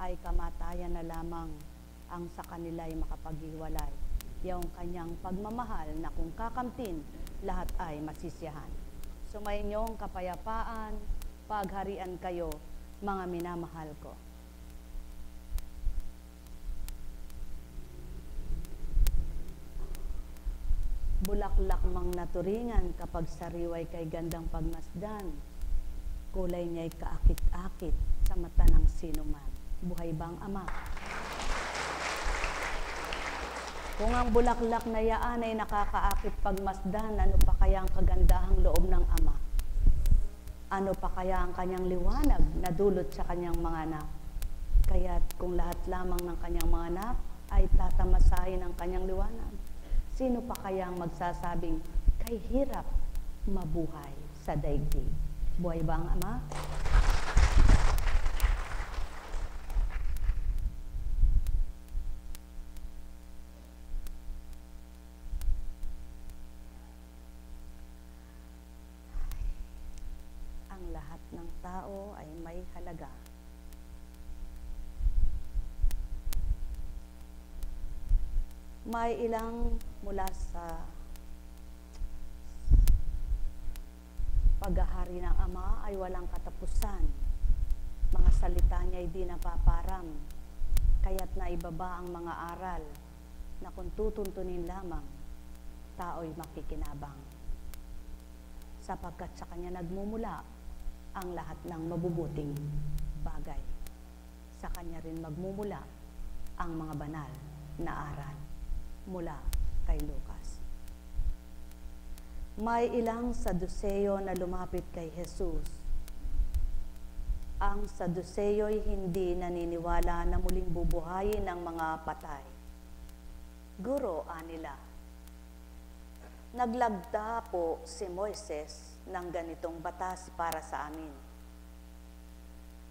ay kamatayan na lamang ang sa kanila ay makapaghiwalay. Yung kanyang pagmamahal na kung kakamtin, lahat ay masisiyahan. Sumainyong kapayapaan, pagharian kayo, mga minamahal ko. Bulaklak mang naturingan kapag sariway kay gandang pagmasdan. Kulay niya'y kaakit-akit sa mata ng sinuman. Buhay bang Ama? Kung ang bulaklak na yaan ay nakakaakit pagmasdan, ano pa kaya ang kagandahang loob ng Ama? Ano pa kaya ang kanyang liwanag na dulot sa kanyang mga anak? Kaya't kung lahat lamang ng kanyang mga anak ay tatamasahin ang kanyang liwanag, sino pa kaya ang magsasabing kay hirap mabuhay sa daigdig? Buhay ba ang Ama? Ang lahat ng tao ay may halaga. May ilang mula sa paghahari ng Ama ay walang katapusan. Mga salita niya ay di napaparam, kaya't naibaba ang mga aral na kung tutuntunin lamang, tao'y makikinabang. Sapagkat sa kanya nagmumula ang lahat ng mabubuting bagay. Sa kanya rin magmumula ang mga banal na aral mula kay Lucas. May ilang Saduseyo na lumapit kay Jesus. Ang Saduseyo'y hindi naniniwala na muling bubuhayin ng mga patay. Guro, anila, naglagda po si Moises ng ganitong batas para sa amin.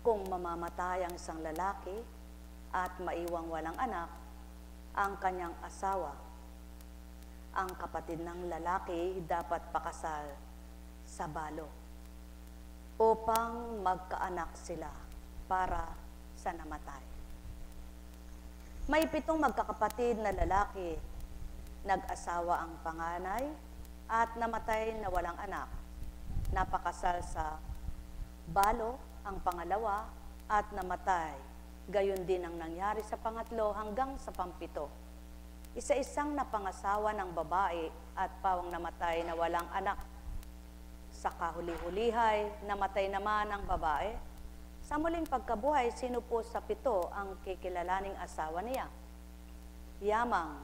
Kung mamamatay ang isang lalaki at maiwang walang anak, ang kanyang asawa, ang kapatid ng lalaki dapat pakasal sa balo upang magkaanak sila para sa namatay. May 7 magkakapatid na lalaki, nag-asawa ang panganay at namatay na walang anak. Napakasal sa balo ang pangalawa at namatay. Gayon din ang nangyari sa pangatlo hanggang sa pampito. Isa-isang napangasawa ng babae at pawang namatay na walang anak. Sa kahuli-hulihay, namatay naman ang babae. Sa muling pagkabuhay, sino po sa 7 ang kikilalaning asawa niya? Yamang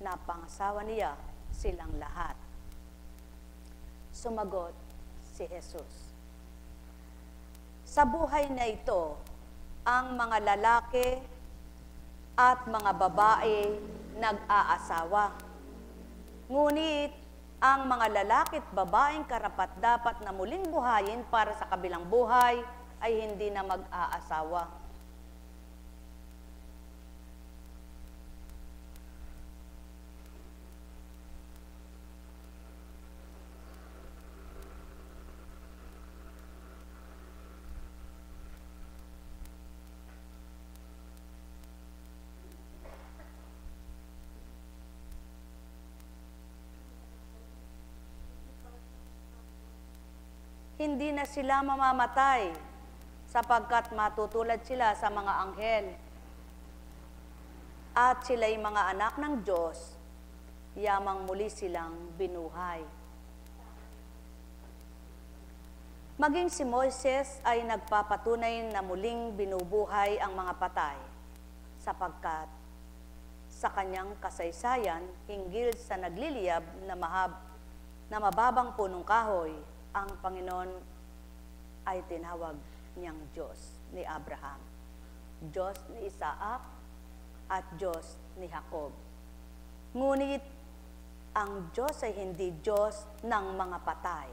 napangasawa niya silang lahat. Sumagot si Jesus, sa buhay na ito, ang mga lalaki at mga babae nag-aasawa. Ngunit ang mga lalaki at babaeng karapat-dapat na muling buhayin para sa kabilang buhay ay hindi na mag-aasawa. Hindi na sila mamamatay sapagkat matutulad sila sa mga anghel. At sila'y mga anak ng Diyos, yamang muli silang binuhay. Maging si Moises ay nagpapatunay na muling binubuhay ang mga patay sapagkat sa kanyang kasaysayan hinggil sa nagliliyab na mababang punong kahoy, ang Panginoon ay tinawag niyang Diyos ni Abraham, Diyos ni Isaac, at Diyos ni Jacob. Ngunit ang Diyos ay hindi Diyos ng mga patay,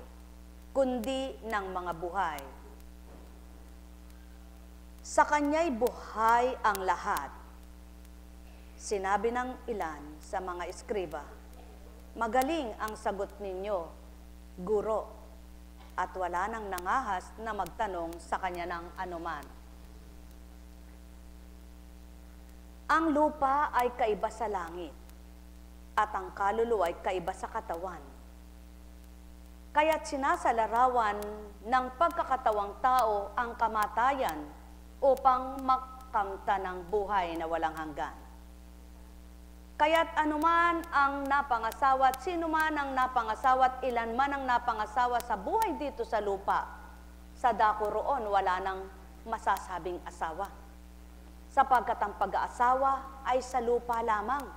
kundi ng mga buhay. Sa Kanya'y buhay ang lahat. Sinabi ng ilan sa mga eskriba, magaling ang sagot ninyo, Guro, at wala nang nangahas na magtanong sa kanya ng anuman. Ang lupa ay kaiba sa langit, at ang kaluluwa ay kaiba sa katawan. Kaya't sinasalarawan ng pagkakatawang tao ang kamatayan upang makamta ng buhay na walang hanggan. Kaya't anuman ang napangasawa at sino man ang napangasawa at ilan man ang napangasawa sa buhay dito sa lupa, sa dako roon wala nang masasabing asawa. Sapagkat ang pag-aasawa ay sa lupa lamang.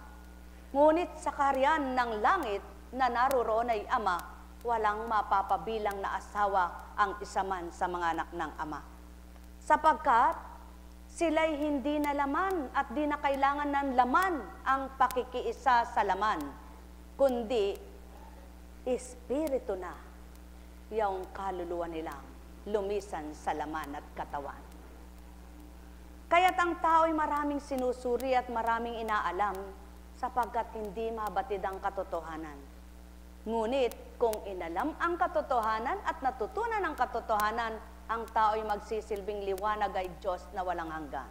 Ngunit sa kaharian ng langit na naroroon ay Ama, walang mapapabilang na asawa ang isa man sa mga anak ng Ama. Sapagkat sila'y hindi na laman at di na kailangan ng laman ang pakikiisa sa laman, kundi espiritu na yung kaluluwa nilang lumisan sa laman at katawan. Kaya't ang tao ay maraming sinusuri at maraming inaalam sapagkat hindi mabatid ang katotohanan. Ngunit kung inalam ang katotohanan at natutunan ang katotohanan, ang tao ay magsisilbing liwanag ay Diyos na walang hanggan.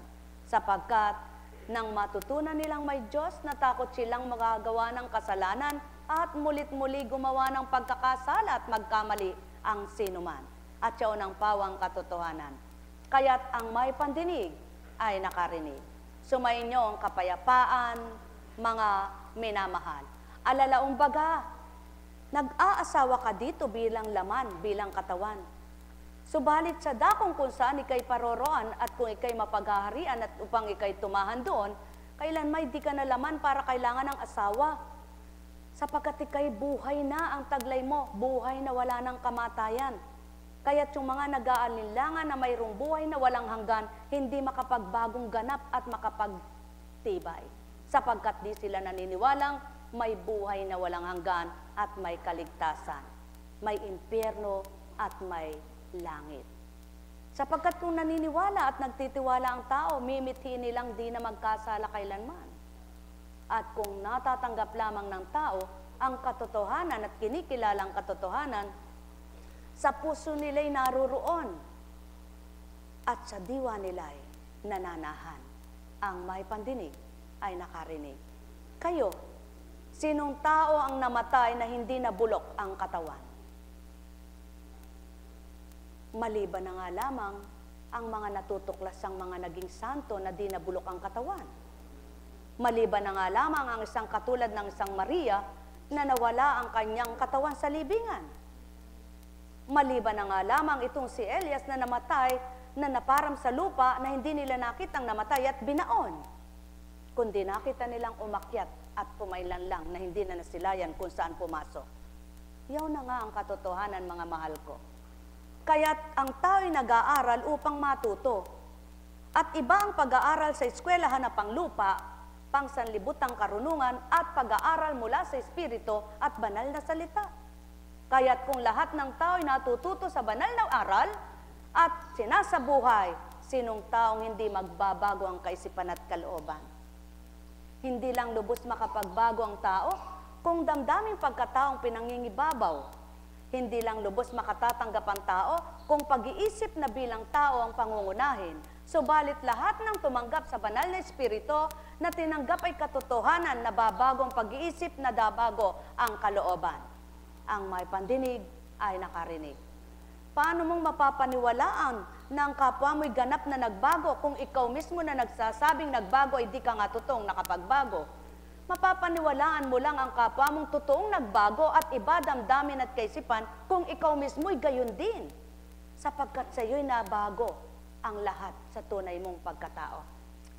Sapagkat nang matutunan nilang may Diyos, natakot silang magagawa ng kasalanan at mulit-muli gumawa ng pagkakasala at magkamali ang sinuman. At siya unang pawang katotohanan. Kaya't ang may pandinig ay nakarinig. Sumainyo ang kapayapaan, mga minamahal. Alalaong baga, nag-aasawa ka dito bilang laman, bilang katawan. Subalit sa dakong kung saan ikay paroroan at kung ikay mapaghaharian at upang ikay tumahan doon, kailan may di ka na laman para kailangan ng asawa. Sapagkat ikay buhay na ang taglay mo, buhay na wala ng kamatayan. Kaya't yung mga nag-aalinlangan na mayroong buhay na walang hanggan, hindi makapagbagong ganap at makapagtibay. Sapagkat di sila naniniwalang may buhay na walang hanggan at may kaligtasan. May impyerno at may langit. Sapagkat kung naniniwala at nagtitiwala ang tao, mimitiin nilang di na magkasala kailanman. At kung natatanggap lamang ng tao ang katotohanan at kinikilalang katotohanan, sa puso nila'y naroroon at sa diwa nila'y nananahan. Ang may pandinig ay nakarinig. Kayo, sinong tao ang namatay na hindi nabulok ang katawan? Maliban na nga lamang ang mga natutuklasang mga naging santo na di nabulok ang katawan. Maliban na nga lamang ang isang katulad ng isang Maria na nawala ang kanyang katawan sa libingan. Maliban na nga lamang itong si Elias na namatay, na naparam sa lupa na hindi nila nakitang namatay at binaon. Kundi nakita nilang umakyat at pumailan lang na hindi na nasilayan kung saan pumasok. Yaw na nga ang katotohanan, mga mahal ko. Kaya't ang tao'y nag-aaral upang matuto. At iba ang pag-aaral sa eskwelahan na panglupa, pangsanlibutang karunungan at pag-aaral mula sa espiritu at banal na salita. Kaya't kung lahat ng tao ay natututo sa banal na aral at sinasabuhay, sinong taong hindi magbabago ang kaisipan at kalooban? Hindi lang lubos makapagbago ang tao kung damdaming pagkataong pinangingibabaw. Hindi lang lubos makatatanggap ang tao kung pag-iisip na bilang tao ang pangungunahin. Subalit lahat ng tumanggap sa banal na espiritu na tinanggap ay katotohanan na babago ang pag-iisip na dabago ang kalooban. Ang may pandinig ay nakarinig. Paano mong mapapaniwalaan na ang kapwa mo'y ganap na nagbago kung ikaw mismo na nagsasabing nagbago ay di ka nga totoong nakapagbago? Mapapaniwalaan mo lang ang kapwa mong totoong nagbago at iba damdamin at kaisipan kung ikaw mismo'y gayon din. Sapagkat sa iyo'y nabago ang lahat sa tunay mong pagkatao.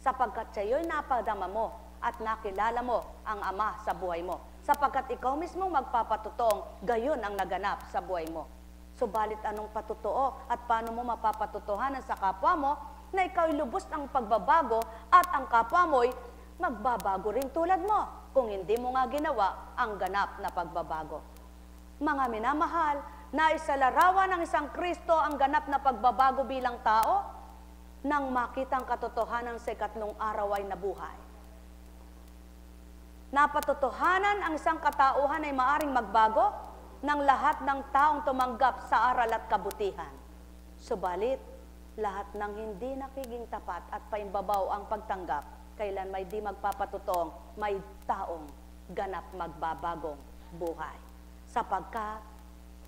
Sapagkat sa iyo'y napadama mo at nakilala mo ang Ama sa buhay mo. Sapagkat ikaw mismo magpapatotoong gayon ang naganap sa buhay mo. Subalit anong patotoo at paano mo mapapatotohanan sa kapwa mo na ikaw ay lubos ang pagbabago at ang kapwa mo'y magbabago rin tulad mo kung hindi mo nga ginawa ang ganap na pagbabago. Mga minamahal, naisalarawan ng isang Kristo ang ganap na pagbabago bilang tao nang makita ang katotohanan sa ikatlong araw ay nabuhay. Napatotohanan ang isang katauhan ay maaring magbago ng lahat ng taong tumanggap sa aral at kabutihan. Subalit, lahat ng hindi nakiging tapat at paimbabaw ang pagtanggap, kailan may di magpapatutong, may taong ganap magbabagong buhay. Sapagkat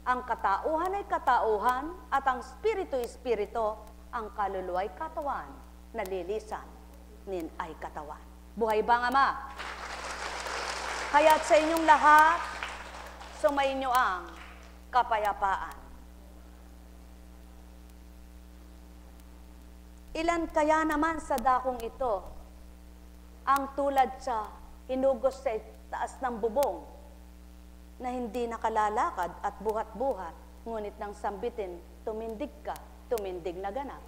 ang katauhan ay katauhan at ang espiritu-espiritu, ang kaluluwa ay katawan, nalilisan nin ay katawan. Buhay bang Ama? Kaya't sa inyong lahat, sumainyo ang kapayapaan. Ilan kaya naman sa dakong ito ang tulad sa hinugos sa taas ng bubong na hindi nakalalakad at buhat-buhat, ngunit nang sambitin, tumindig ka, tumindig na ganap.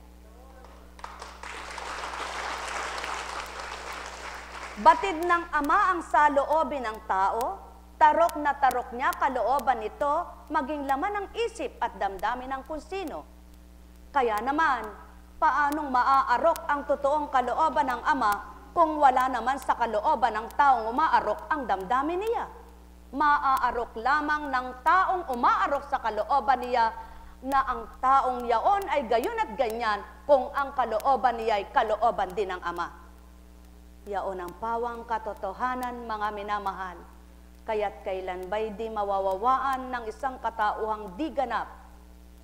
Batid ng Ama ang saloobin ng tao, tarok na tarok niya kalooban nito, maging laman ng isip at damdamin ng kung sino. Kaya naman, paanong maaarok ang totoong kalooban ng Ama kung wala naman sa kalooban ng taong umaarok ang damdamin niya? Maaarok lamang ng taong umaarok sa kalooban niya na ang taong yaon ay gayon at ganyan kung ang kalooban niya ay kalooban din ng Ama. Yaon ang pawang katotohanan, mga minamahal, kaya't kailan ba'y di mawawawaan ng isang katauhang di ganap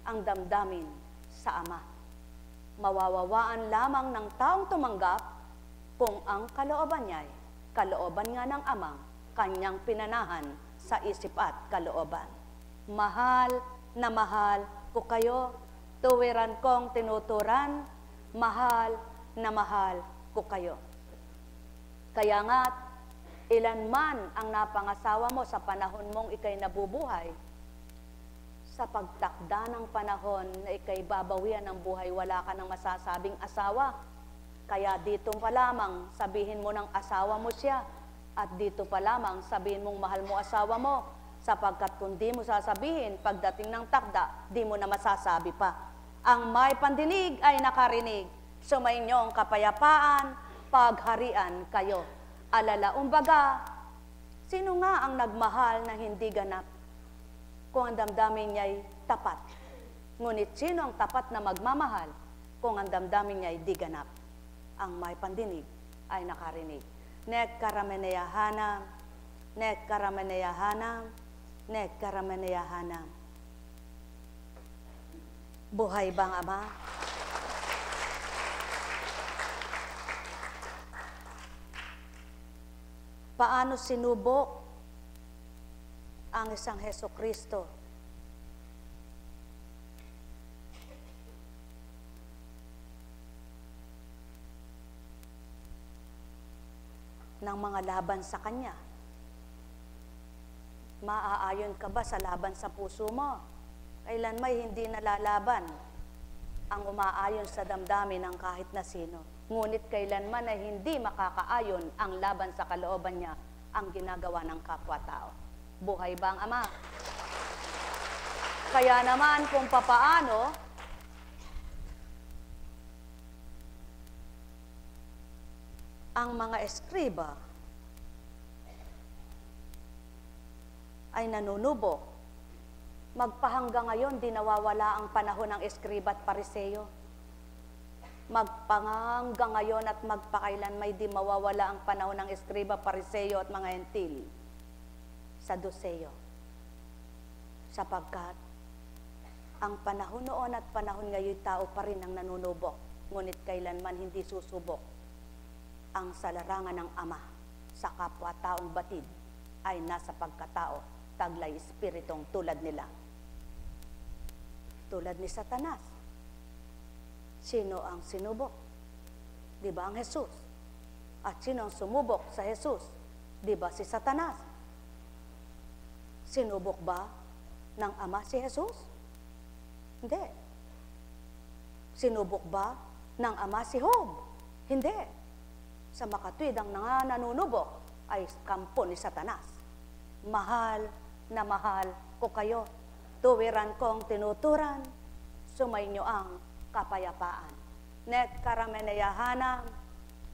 ang damdamin sa Ama. Mawawawaan lamang ng taong tumanggap kung ang kalooban niya ay kalooban nga ng Amang kanyang pinanahan sa isip at kalooban. Mahal na mahal ko kayo, tuwiran kong tinuturan, mahal na mahal ko kayo. Kaya nga't, ilan man ang napangasawa mo sa panahon mong ikay nabubuhay, sa pagtakda ng panahon na ikay babawian ng buhay, wala ka nang masasabing asawa. Kaya dito pa lamang sabihin mo ng asawa mo siya, at dito pa lamang sabihin mong mahal mo asawa mo, sapagkat kung di mo sasabihin, pagdating ng takda, di mo na masasabi pa. Ang may pandinig ay nakarinig, sumainyo ang kapayapaan, pagharian kayo. Alala, umbaga, sino nga ang nagmahal na hindi ganap kung ang damdamin niya'y tapat? Ngunit sino ang tapat na magmamahal kung ang damdamin niya'y di ganap? Ang may pandinig ay nakarinig. Nek karameneyahanam, nek karameneyahanam, nek karameneyahanam. Buhay bang Ama? Paano sinubok ang isang Hesukristo? Ng mga laban sa Kanya. Maaayon ka ba sa laban sa puso mo? Kailan may hindi nalalaban ang umaayon sa damdamin ng kahit na sino. Ngunit kailanman ay hindi makakaayon ang laban sa kalooban niya ang ginagawa ng kapwa-tao. Buhay ba ang Ama? Kaya naman kung papaano ang mga eskriba ay nanunubok, magpahanggang ngayon di nawawala ang panahon ng eskriba at pariseyo. Magpahanggang ngayon at magpakailan may di mawawala ang panahon ng eskriba, pariseyo at mga hentil sa Saduseyo. Sapagkat ang panahon noon at panahon ngayon tao pa rin ang nanunubok, ngunit kailanman hindi susubok ang salarangan ng Ama sa kapwa-taong batid ay nasa pagkatao, taglay espiritong tulad nila. Tulad ni Satanas. Sino ang sinubok? Di ba ang Jesus? At sino ang sumubok sa Jesus? Di ba si Satanas? Sinubok ba ng Ama si Jesus? Hindi. Sinubok ba ng Ama si Job? Hindi. Sa makatwid ang nanunubok ay kampo ni Satanas. Mahal na mahal ko kayo, tuwiran kong tinuturan, sumainyo ang kapayapaan. Nek karameneyahanam,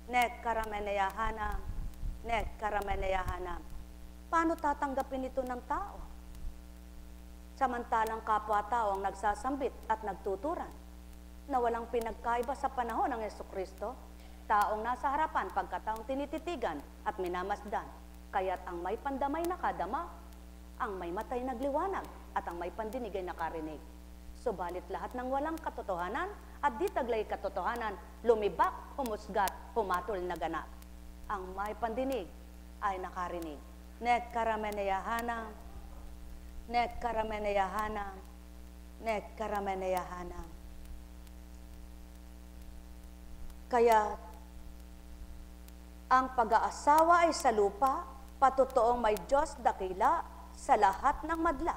nek karameneyahanam, nek karameneyahanam. Paano tatanggapin ito ng tao? Samantalang kapwa-tao ang nagsasambit at nagtuturan. na walang pinagkaiba sa panahon ng Jesucristo, taong nasa harapan pagkataong tinititigan at minamasdan, kaya't ang may pandamay nakadama, ang may matay nagliwanag, at ang may pandinig ay nakarinig. Subalit lahat ng walang katotohanan at di taglay katotohanan, lumibak, humusgat, humatol na ganap. Ang may pandinig ay nakarinig. Nek karameneyahanam, nek karameneyahanam, nek karameneyahanam. Kaya ang pag-aasawa ay sa lupa, patutoong may Diyos dakila sa lahat ng madla.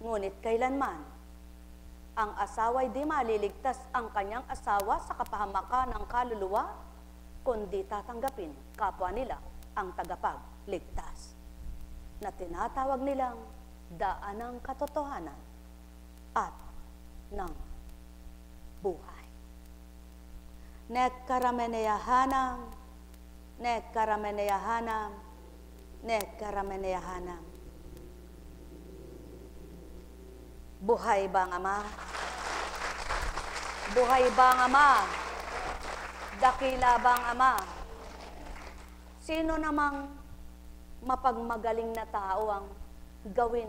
Ngunit kailanman, ang asawa ay di maliligtas ang kanyang asawa sa kapahamakan ng kaluluwa, kundi tatanggapin kapwa nila ang tagapagligtas, na tinatawag nilang daan ng katotohanan at ng buhay. Nek karameneyahanam, nek karameneyahanam, nek karameneyahanam. Buhay ba ang Ama? Buhay ba ang Ama? Dakila ba ang Ama? Sino namang mapagmagaling na tao ang gawin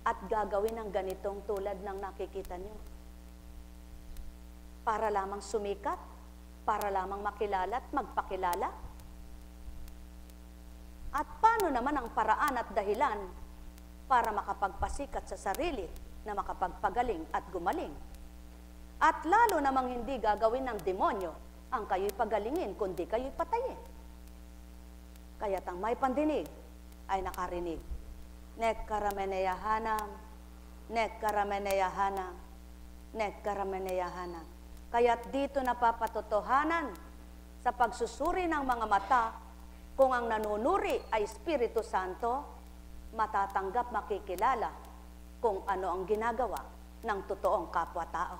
at gagawin ng ganitong tulad ng nakikita niyo? Para lamang sumikat? Para lamang makilala at magpakilala? At paano naman ang paraan at dahilan para makapagpasikat sa sarili na makapagpagaling at gumaling? At lalo namang hindi gagawin ng demonyo ang kayo'y pagalingin, kundi kayo'y patayin. Kaya't ang may pandinig ay nakarinig. Nek karameneyahanam, nek karameneyahanam, nek karameneyahanam. Kaya't dito napapatotohanan sa pagsusuri ng mga mata, kung ang nanunuri ay Espiritu Santo, matatanggap, makikilala kung ano ang ginagawa ng totoong kapwa-tao.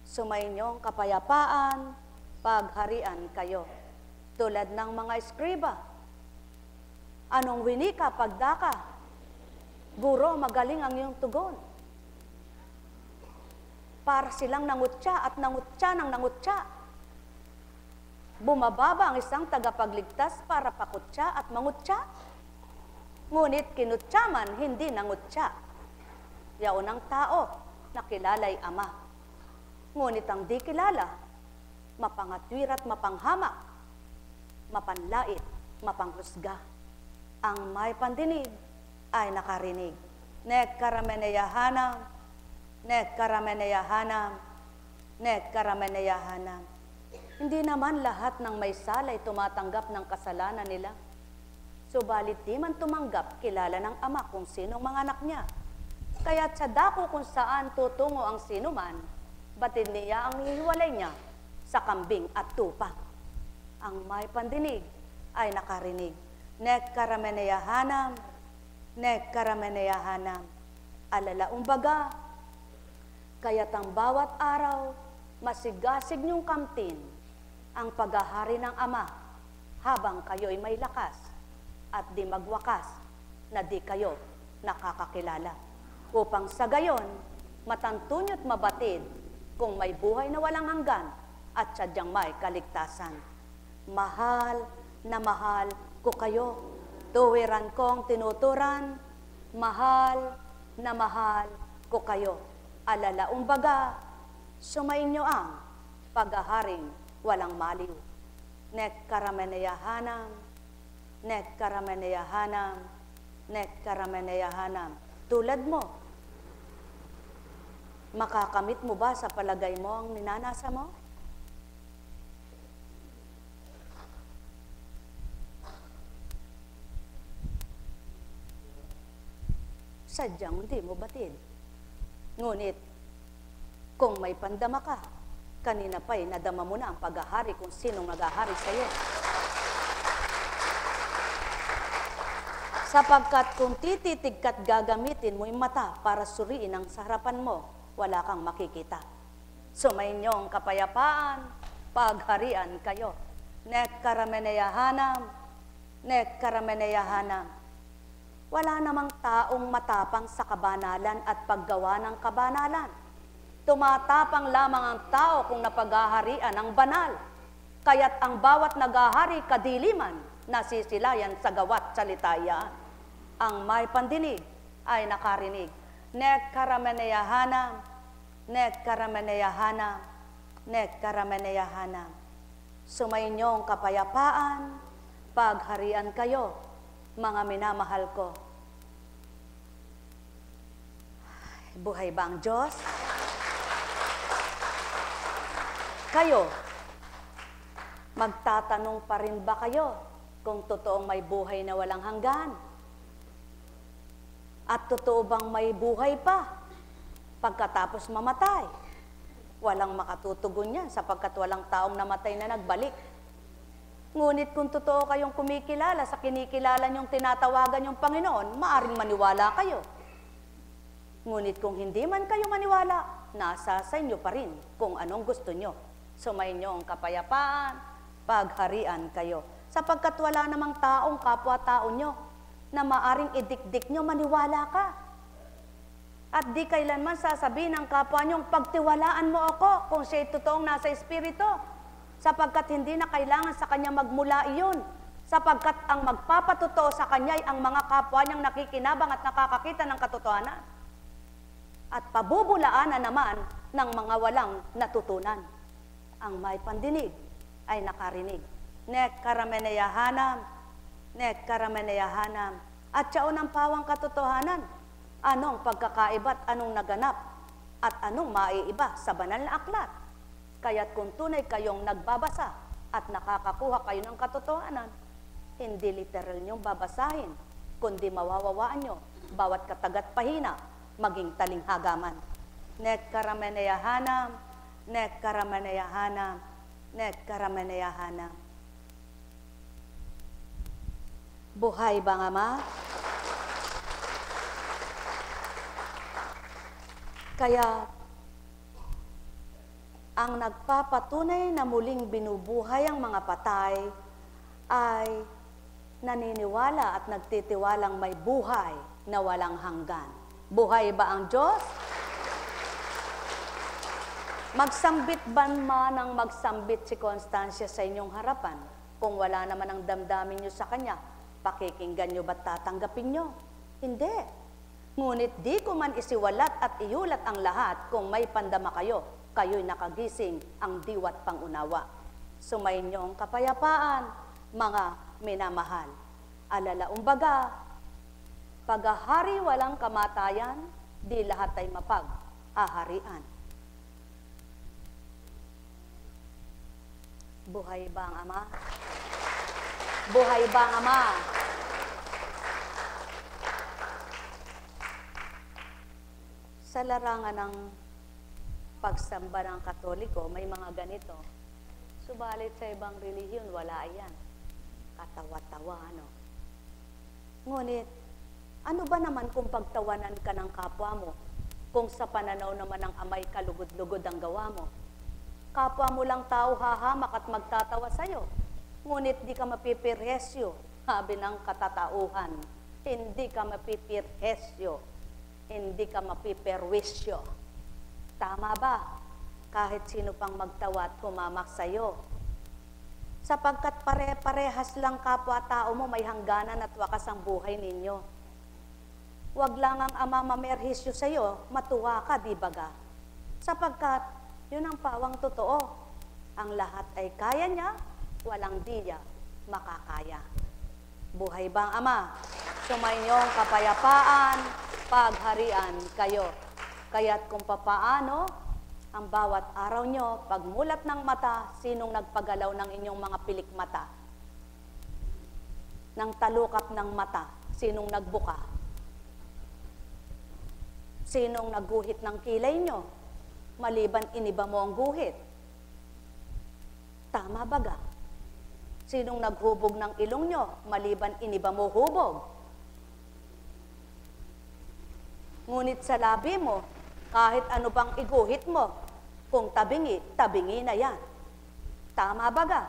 Sumainyong kapayapaan, pagharian kayo. Tulad ng mga eskriba, anong winika pagdaka? Guro, magaling ang iyong tugon. Para silang nangutya at nangutya ng nangutya. Bumababa ang isang tagapagligtas para pakutya at mangutya. Ngunit kinutya man, hindi nangutya. Yaon ang tao na kilala'y Ama. Ngunit ang di kilala, mapangatwir at mapanghamak, mapanlait, mapanghusga. Ang may pandinig ay nakarinig. Nek karameneyahanam, nek karameneyahanam, nek karameneyahanam. Hindi naman lahat ng may sala ay tumatanggap ng kasalanan nila. Subalit di man tumanggap, kilala ng Ama kung sinong mga anak niya. Kaya't sa dako kung saan tutungo ang sinuman, batid niya ang hihiwalay niya sa kambing at tupa. Ang may pandinig ay nakarinig. Nek karameneyahanam, nek karameneyahanam. Alalaong baga, kaya't ang bawat araw, masigasig niyong kamtin ang paghahari ng Ama habang kayo'y may lakas at di magwakas na di kayo nakakakilala. Upang sa gayon, matantunyo't mabatid kung may buhay na walang hanggan at sadyang may kaligtasan. Mahal na mahal ko kayo, tuwiran kong tinuturan, mahal na mahal ko kayo. Alalaong baga, sumainyo ang paghaharing walang maliw. Nek karameneyahanam, nek karameneyahanam, nek karameneyahanam. Tulad mo, makakamit mo ba sa palagay mo ang ninanasa mo? Sadyang hindi mo batid. Ngunit, kung may pandama ka, kanina pa'y nadama mo na ang paghahari kung sinong naghahari sa iyo. Sapagkat kung tititig ka't gagamitin mo yung mata para suriin ang sa harapan mo, wala kang makikita. Sumainyong kapayapaan, pagharian kayo. Nek karameneyahanam, nek karameneyahanam. Wala namang taong matapang sa kabanalan at paggawa ng kabanalan. Tumatapang lamang ang tao kung napaghaharian ang banal. Kaya't ang bawat naghahari kadiliman, nasisilayan sa gawa't salita iyan. Ang may pandinig ay nakarinig. Nek karameneyahanam, nek karameneyahanam, nek karameneyahanam. Sumainyong kapayapaan, pagharian kayo, mga minamahal ko. Buhay ba ang Diyos? Kayo, magtatanong pa rin ba kayo kung totoong may buhay na walang hanggan? At totoo bang may buhay pa pagkatapos mamatay? Walang makatutugon yan sapagkat walang taong namatay na nagbalik. Ngunit kung totoo kayong kumikilala sa kinikilala niyong tinatawagan niyong Panginoon, maaring maniwala kayo. Ngunit kung hindi man kayo maniwala, nasa sa inyo pa rin kung anong gusto nyo. Sumainyo ang kapayapaan, pagharian kayo. Sapagkat wala namang taong kapwa-tao nyo na maaring idikdik nyo, maniwala ka. At di kailanman sasabihin ng kapwa nyong, pagtiwalaan mo ako kung siya'y totoong nasa Espiritu. Sapagkat hindi na kailangan sa kanya magmula iyon. Sapagkat ang magpapatotoo sa kanya ay ang mga kapwa niyang nakikinabang at nakakakita ng katotohanan. At pabubulaan na naman ng mga walang natutunan. Ang may pandinig ay nakarinig. Nek karameneyahanam, nek karameneyahanam. At siyaon ang pawang katotohanan. Anong pagkakaiba't anong naganap at anong maiiba sa banal na aklat. Kaya't kung tunay kayong nagbabasa at nakakakuha kayo ng katotohanan, hindi literal niyong babasahin, kundi mawawawaan niyo bawat katagat pahina, maging talinghagaman. Nek karameneyahanam, nek karameneyahanam, nek karameneyahanam. Buhay ba nga ma? Kaya ang nagpapatunay na muling binubuhay ang mga patay ay naniniwala at nagtitiwalang may buhay na walang hanggan. Buhay ba ang Diyos? Magsambit ba man ang magsambit si Constancia sa inyong harapan? Kung wala naman ang damdamin nyo sa kanya, pakikinggan nyo ba't tatanggapin nyo? Hindi. Ngunit di ko man isiwalat at iulat ang lahat kung may pandama kayo, kayo'y nakagising ang diwa't pangunawa. Sumainyo ang kapayapaan, mga minamahal. Alalaumbaga, paghahari walang kamatayan, di lahat ay mapag-aharian. Buhay ba ang Ama? Buhay ba ang Ama? Sa larangan ng pagsamba ng Katoliko, may mga ganito. Subalit sa ibang relihiyon, wala yan. Katawa-tawa, ano? Ngunit, ano ba naman kung pagtawanan ka ng kapwa mo? Kung sa pananaw naman ng amay kalugod-lugod ang gawa mo? Kapwa mo lang tao hahamak at magtatawa sa'yo. Ngunit di ka mapipirhesyo, sabi ng katatauhan. Hindi ka mapipirhesyo. Hindi ka mapiperwisyo. Tama ba? Kahit sino pang magtawa at humamak sa'yo. Sapagkat pare-parehas lang kapwa-tao mo, may hangganan at wakas ang buhay ninyo. Huwag lang ang Ama mamerhisyo sa'yo, matuwa ka, di baga? Sapagkat yun ang pawang totoo. Ang lahat ay kaya niya, walang di niya makakaya. Buhay ba ang Ama? Sumainyong kapayapaan, pagharian kayo. Kaya't kung papaano, ang bawat araw nyo, pagmulat ng mata, sinong nagpagalaw ng inyong mga pilik mata? Ng talukap ng mata, sinong nagbuka? Sinong nagguhit ng kilay nyo? Maliban iniba mo ang guhit. Tama baga? Sinong naghubog ng ilong nyo? Maliban iniba mo hubog. Ngunit sa labi mo, kahit ano bang iguhit mo, kung tabingi, tabingi na yan. Tama baga?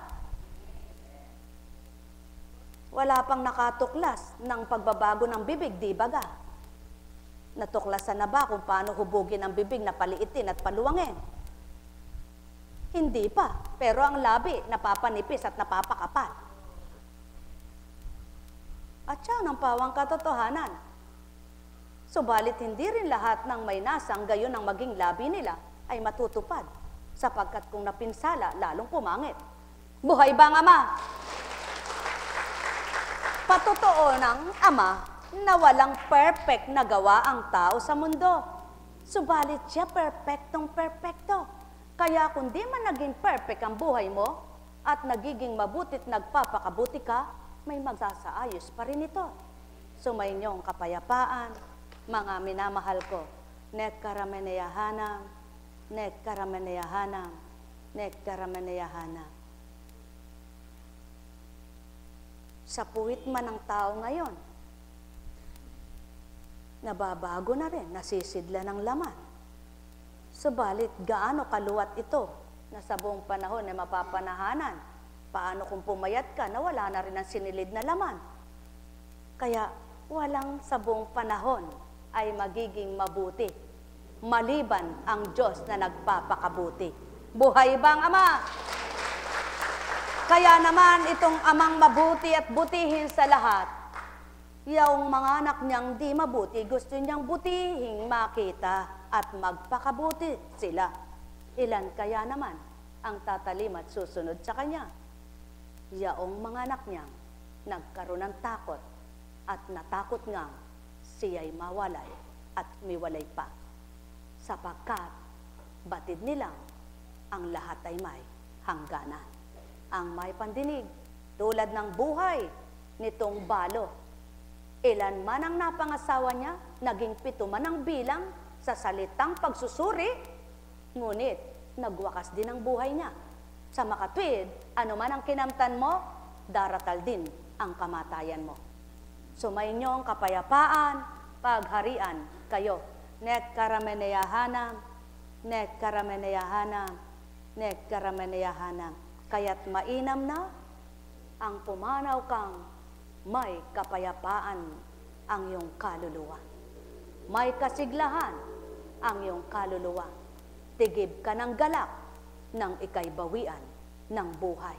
Wala pang nakatuklas ng pagbabago ng bibig, di baga? Natuklasan na ba kung paano hubugin ang bibig na paliitin at paluwangin? Hindi pa, pero ang labi napapanipis at napapakapal. At siya ng pawang katotohanan. Subalit hindi rin lahat ng may nasang gayon ang maging labi nila ay matutupad, sapagkat kung napinsala, lalong pumangit. Buhay ba ang Ama? Patotoo ng Ama na walang perfect na gawa ang tao sa mundo. Subalit siya perfectong perfecto. Kaya kung di man naging perfect ang buhay mo at nagiging mabutit nagpapakabuti ka, may magsasaayos pa rin ito. Sumainyong kapayapaan, mga minamahal ko. Nekkarameneyahanam, nekkarameneyahanam, nekkarameneyahanam. Sa puwit man ng tao ngayon, nababago na rin, nasisidla ng laman. Subalit, gaano kaluwat ito na sa buong panahon ay mapapanahanan? Paano kung pumayat ka na wala na rin ang sinilid na laman? Kaya, walang sa buong panahon ay magiging mabuti, maliban ang Diyos na nagpapakabuti. Buhay ba ang Ama? Kaya naman itong Amang mabuti at butihin sa lahat, yung mga anak niyang di mabuti, gusto niyang butihing makita at magpakabuti sila. Ilan kaya naman ang tatalim at susunod sa kanya? Yaong mga anak niyang nagkaroon ng takot at natakot ngang siya'y mawalay at umiwalay pa. Sapagkat batid nilang ang lahat ay may hangganan. Ang may pandinig, tulad ng buhay nitong balo. Ilan man ang napangasawa niya, naging 7 man ang bilang sa salitang pagsusuri, ngunit nagwakas din ang buhay niya. Sa makatwid, ano man ang kinamtan mo, daratal din ang kamatayan mo. Sumainyo ang kapayapaan, pagharian kayo. Nekkarameneyahanam, nekkarameneyahanam, nekkarameneyahanam. Kaya't mainam na ang pumanaw kang may kapayapaan ang iyong kaluluwa. May kasiglahan ang iyong kaluluwa. Tigib ka ng galak nang ika'y bawian ng buhay.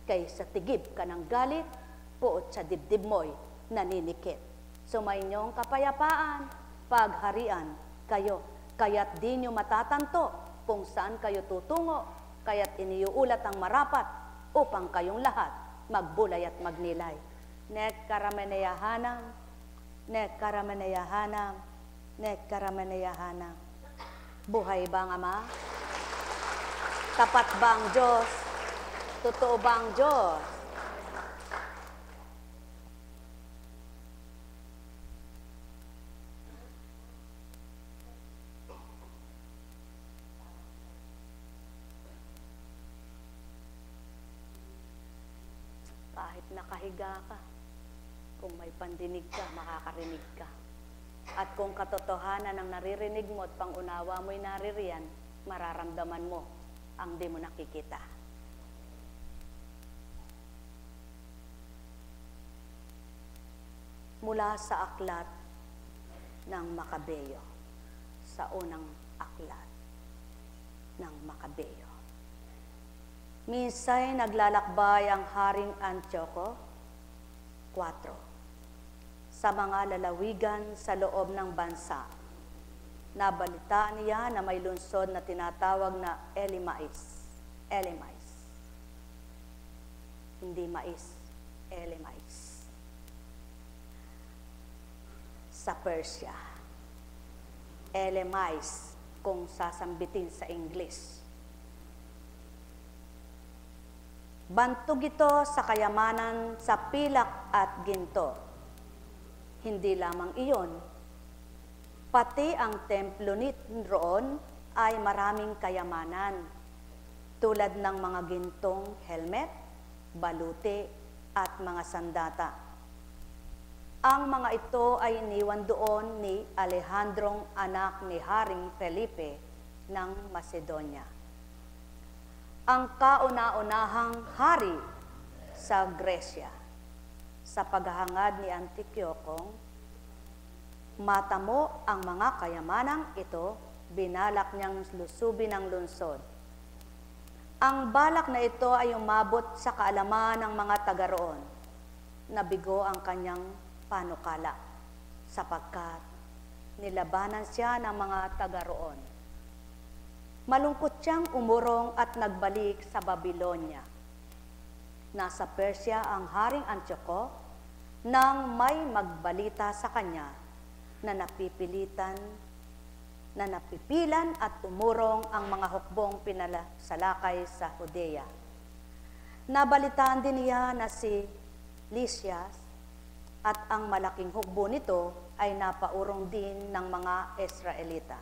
Kaysa tigib ka ng galit, puot sa dibdib mo'y naninikit. Sumainyong kapayapaan, pagharian kayo. Kaya't di nyo matatanto kung saan kayo tutungo. Kaya't iniuulat ang marapat upang kayong lahat magbulay at magnilay. Nekkarameneyahanam, nekkarameneyahanam, nekkarameneyahanam. Buhay ba ang Ama? Tapat ba ang Diyos? Totoo ba ang Diyos? Kahit nakahiga ka, kung may pandinig ka, makakarinig ka. At kung katotohanan ang naririnig mo at pangunawa mo'y naririyan, mararamdaman mo ang di mo nakikita. Mula sa aklat ng Makabeo, sa unang aklat ng Makabeo. Minsay naglalakbay ang Haring Antioco, 4, sa mga lalawigan sa loob ng bansa. Nabalitaan niya na may lungsod na tinatawag na Elymais. Elymais. Hindi mais, Elymais. Sa Persia. Elymais kung sasambitin sa English. Bantog ito sa kayamanan sa pilak at ginto. Hindi lamang iyon, pati ang templo roon ay maraming kayamanan, tulad ng mga gintong helmet, balute, at mga sandata. Ang mga ito ay iniwan doon ni Alejandrong anak ni Haring Felipe ng Macedonia, ang kauna-unahang hari sa Gresya. Sa paghahangad ni Antiochong, Matamo ang mga kayamanang ito, binalak niyang lusubin ang lungsod. Ang balak na ito ay umabot sa kaalaman ng mga taga roon. Nabigo ang kanyang panukala, sapagkat nilabanan siya ng mga taga roon. Malungkot siyang umurong at nagbalik sa Babylonia. Nasa Persia ang Haring Antioco nang may magbalita sa kanya na napipilan at umurong ang mga hukbong pinalasalakay sa Judea. Nabalitaan din niya na si Lysias at ang malaking hukbo nito ay napaurong din ng mga Israelita.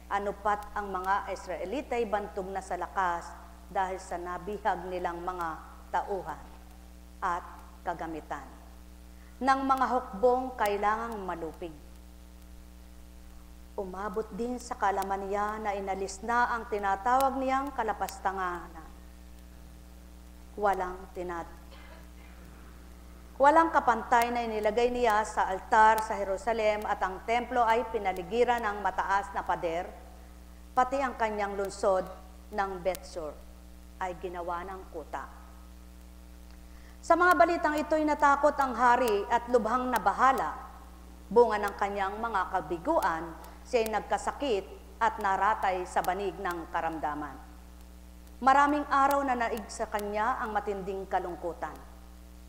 Anupat ang mga Israelita ay bantog na sa lakas dahil sa nabihag nilang mga tauhan at kagamitan ng mga hukbong kailangang malupig. Umabot din sa kaalaman niya na inalis na ang tinatawag niyang kalapastanganan. Walang kapantay na inilagay niya sa altar sa Jerusalem at ang templo ay pinaligiran ng mataas na pader, pati ang kanyang lungsod ng Bethsur ay ginawa ng kuta. Sa mga balitang ito'y natakot ang hari at lubhang nabahala. Bunga ng kanyang mga kabiguan, siya'y nagkasakit at naratay sa banig ng karamdaman. Maraming araw na naig sa kanya ang matinding kalungkutan,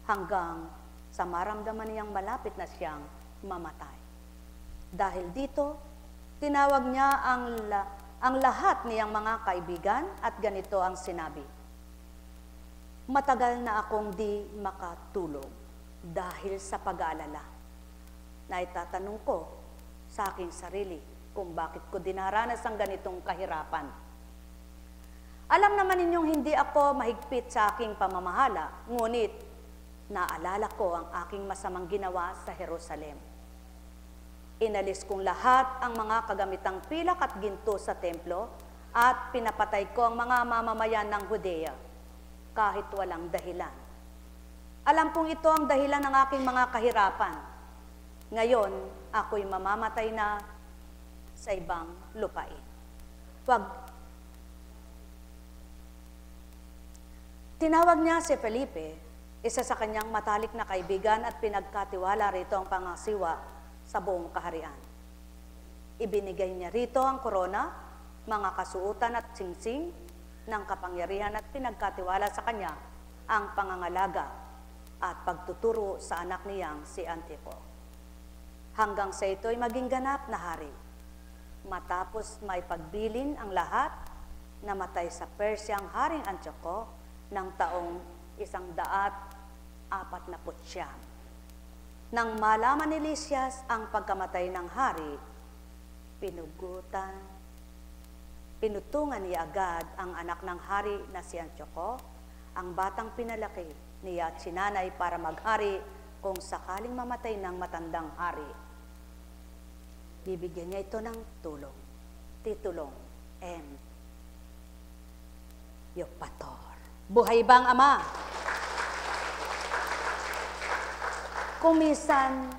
hanggang sa maramdaman niyang malapit na siyang mamatay. Dahil dito, tinawag niya ang lahat niyang mga kaibigan at ganito ang sinabi, "Matagal na akong di makatulog dahil sa pag-aalala. Naitatanong ko sa aking sarili kung bakit ko dinaranas ang ganitong kahirapan. Alam naman ninyong hindi ako mahigpit sa aking pamamahala, ngunit naalala ko ang aking masamang ginawa sa Jerusalem. Inalis kong lahat ang mga kagamitang pilak at ginto sa templo at pinapatay ko ang mga mamamayan ng Judea kahit walang dahilan. Alam kong ito ang dahilan ng aking mga kahirapan. Ngayon, ako'y mamamatay na sa ibang lupain." Tinawag niya si Felipe, isa sa kanyang matalik na kaibigan at pinagkatiwala rito ang pangasiwa sa buong kaharian. Ibinigay niya rito ang korona, mga kasuotan at singsing ng kapangyarihan at pinagkatiwala sa kanya ang pangangalaga at pagtuturo sa anak niyang si Antipo. Hanggang sa ito'y maging ganap na hari. Matapos may pagbilin ang lahat, namatay sa Persia ang Haring Antioco ng taong 149. Nang malaman ni Lysias ang pagkamatay ng hari, pinutungan niya agad ang anak ng hari na si Antioco, ang batang pinalaki niya at sinanay para maghari kung sakaling mamatay ng matandang hari. Bibigyan niya ito ng titulong M. Eupator. Buhay bang Ama? Kung minsan,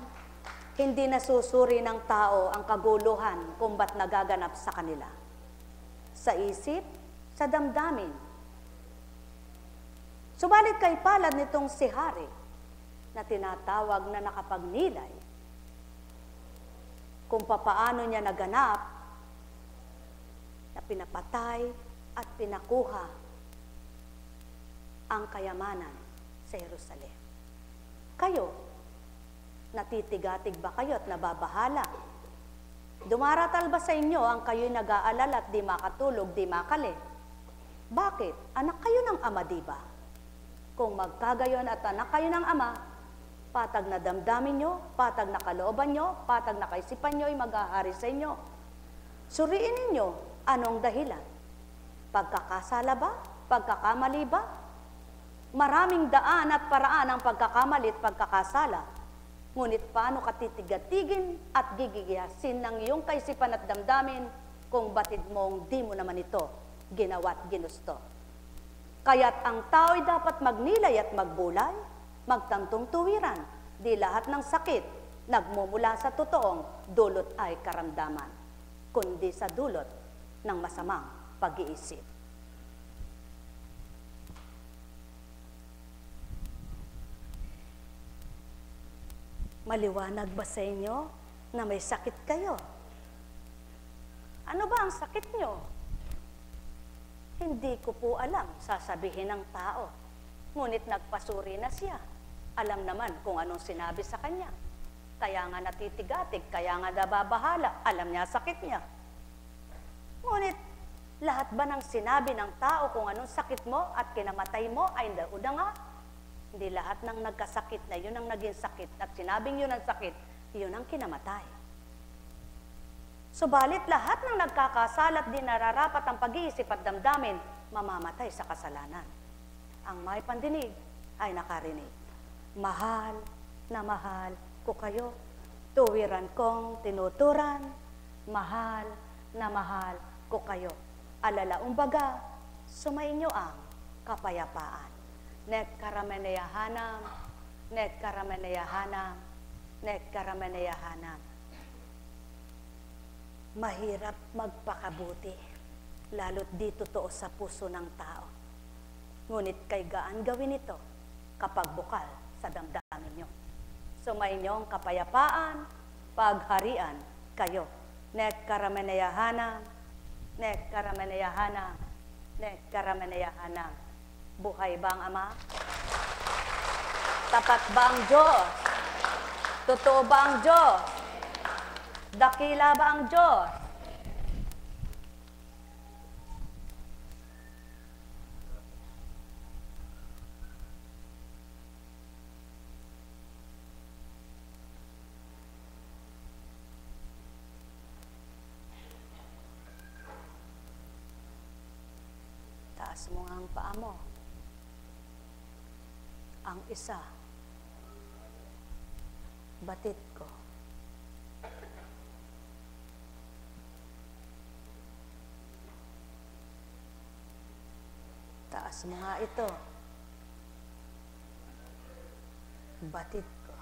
hindi nasusuri ng tao ang kaguluhan kung ba't nagaganap sa kanila. Sa isip, sa damdamin. Subalit kay palad nitong si hari na tinatawag na nakapagnilay kung papaano niya naganap na pinapatay at pinakuha ang kayamanan sa Jerusalem. Kayo, natitigatig ba kayo at nababahala? Dumaratal ba sa inyo ang kayo'y nag-aalala at di makatulog, di makali? Bakit? Anak kayo ng Ama, di ba? Kung magkagayon at anak kayo ng Ama, patag na damdamin nyo, patag na kalooban nyo, patag na kaisipan nyo ay mag-ahari sa inyo. Suriin ninyo, anong dahilan? Pagkakasala ba? Pagkakamali ba? Maraming daan at paraan ang pagkakamali at pagkakasala. Ngunit paano ka titigatigin at gigigihasin ng iyong kaisipan at damdamin kung batid mong di mo naman ito ginawa't ginusto? Kaya't ang tao'y dapat magnilay at magbulay, magtantong tuwiran. Di lahat ng sakit nagmumula sa totoong dulot ay karamdaman, kundi sa dulot ng masamang pag-iisip. Maliwanag ba sa inyo na may sakit kayo? Ano ba ang sakit nyo? Hindi ko po alam, sasabihin ng tao. Ngunit nagpasuri na siya. Alam naman kung anong sinabi sa kanya. Kaya nga natitigatig, kaya nga nababahala. Alam niya sakit niya. Ngunit lahat ba ng sinabi ng tao kung anong sakit mo at kinamatay mo ay nauda nga? Hindi lahat ng nagkasakit na yun ang naging sakit at sinabing yun ang sakit, yun ang kinamatay. Subalit lahat ng nagkakasala at di nararapat ang pag-iisip at damdamin, mamamatay sa kasalanan. Ang may pandinig ay nakarinig. Mahal na mahal ko kayo, tuwiran kong tinuturan, mahal na mahal ko kayo. Alalaong baga, sumainyo ang kapayapaan. Nek karameneyahanam, nek karameneyahanam, nek karameneyahanam. Mahirap magpakabuti, lalo't di totoo sa puso ng tao. Ngunit kay gaan gawin ito kapag bukal sa damdamin nyo. Sumainyong kapayapaan, pagharian kayo. Nek karameneyahanam, nek karameneyahanam, nek karameneyahanam. Buhay ba ang Ama? Tapat ba ang Diyos? Totoo ba ang Diyos? Dakila ba ang Diyos? Taas mo nga ang paa mo. Ang isa, batid ko. Taas mo nga ito. Batid ko.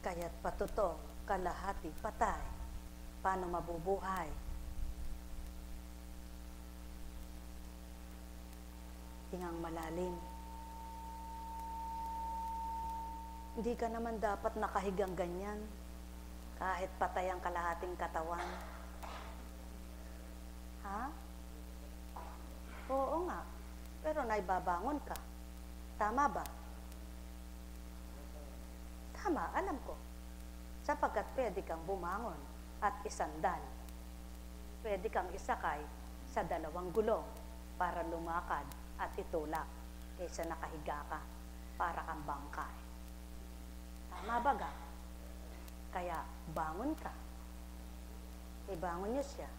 Kaya't patuto, kalahati, patay. Paano mabubuhay? Hingang malalim. Hindi ka naman dapat nakahigang ganyan, kahit patay ang kalahating katawan. Ha? Oo nga, pero naibabangon ka. Tama ba? Tama, alam ko. Sapagkat pwede kang bumangon at isandal. Pwede kang isakay sa 2 gulong para lumakad at itulak kaysa nakahiga ka para kang bangkay. Tama ba ga? Kaya bangon ka. Ibangon niyo siya.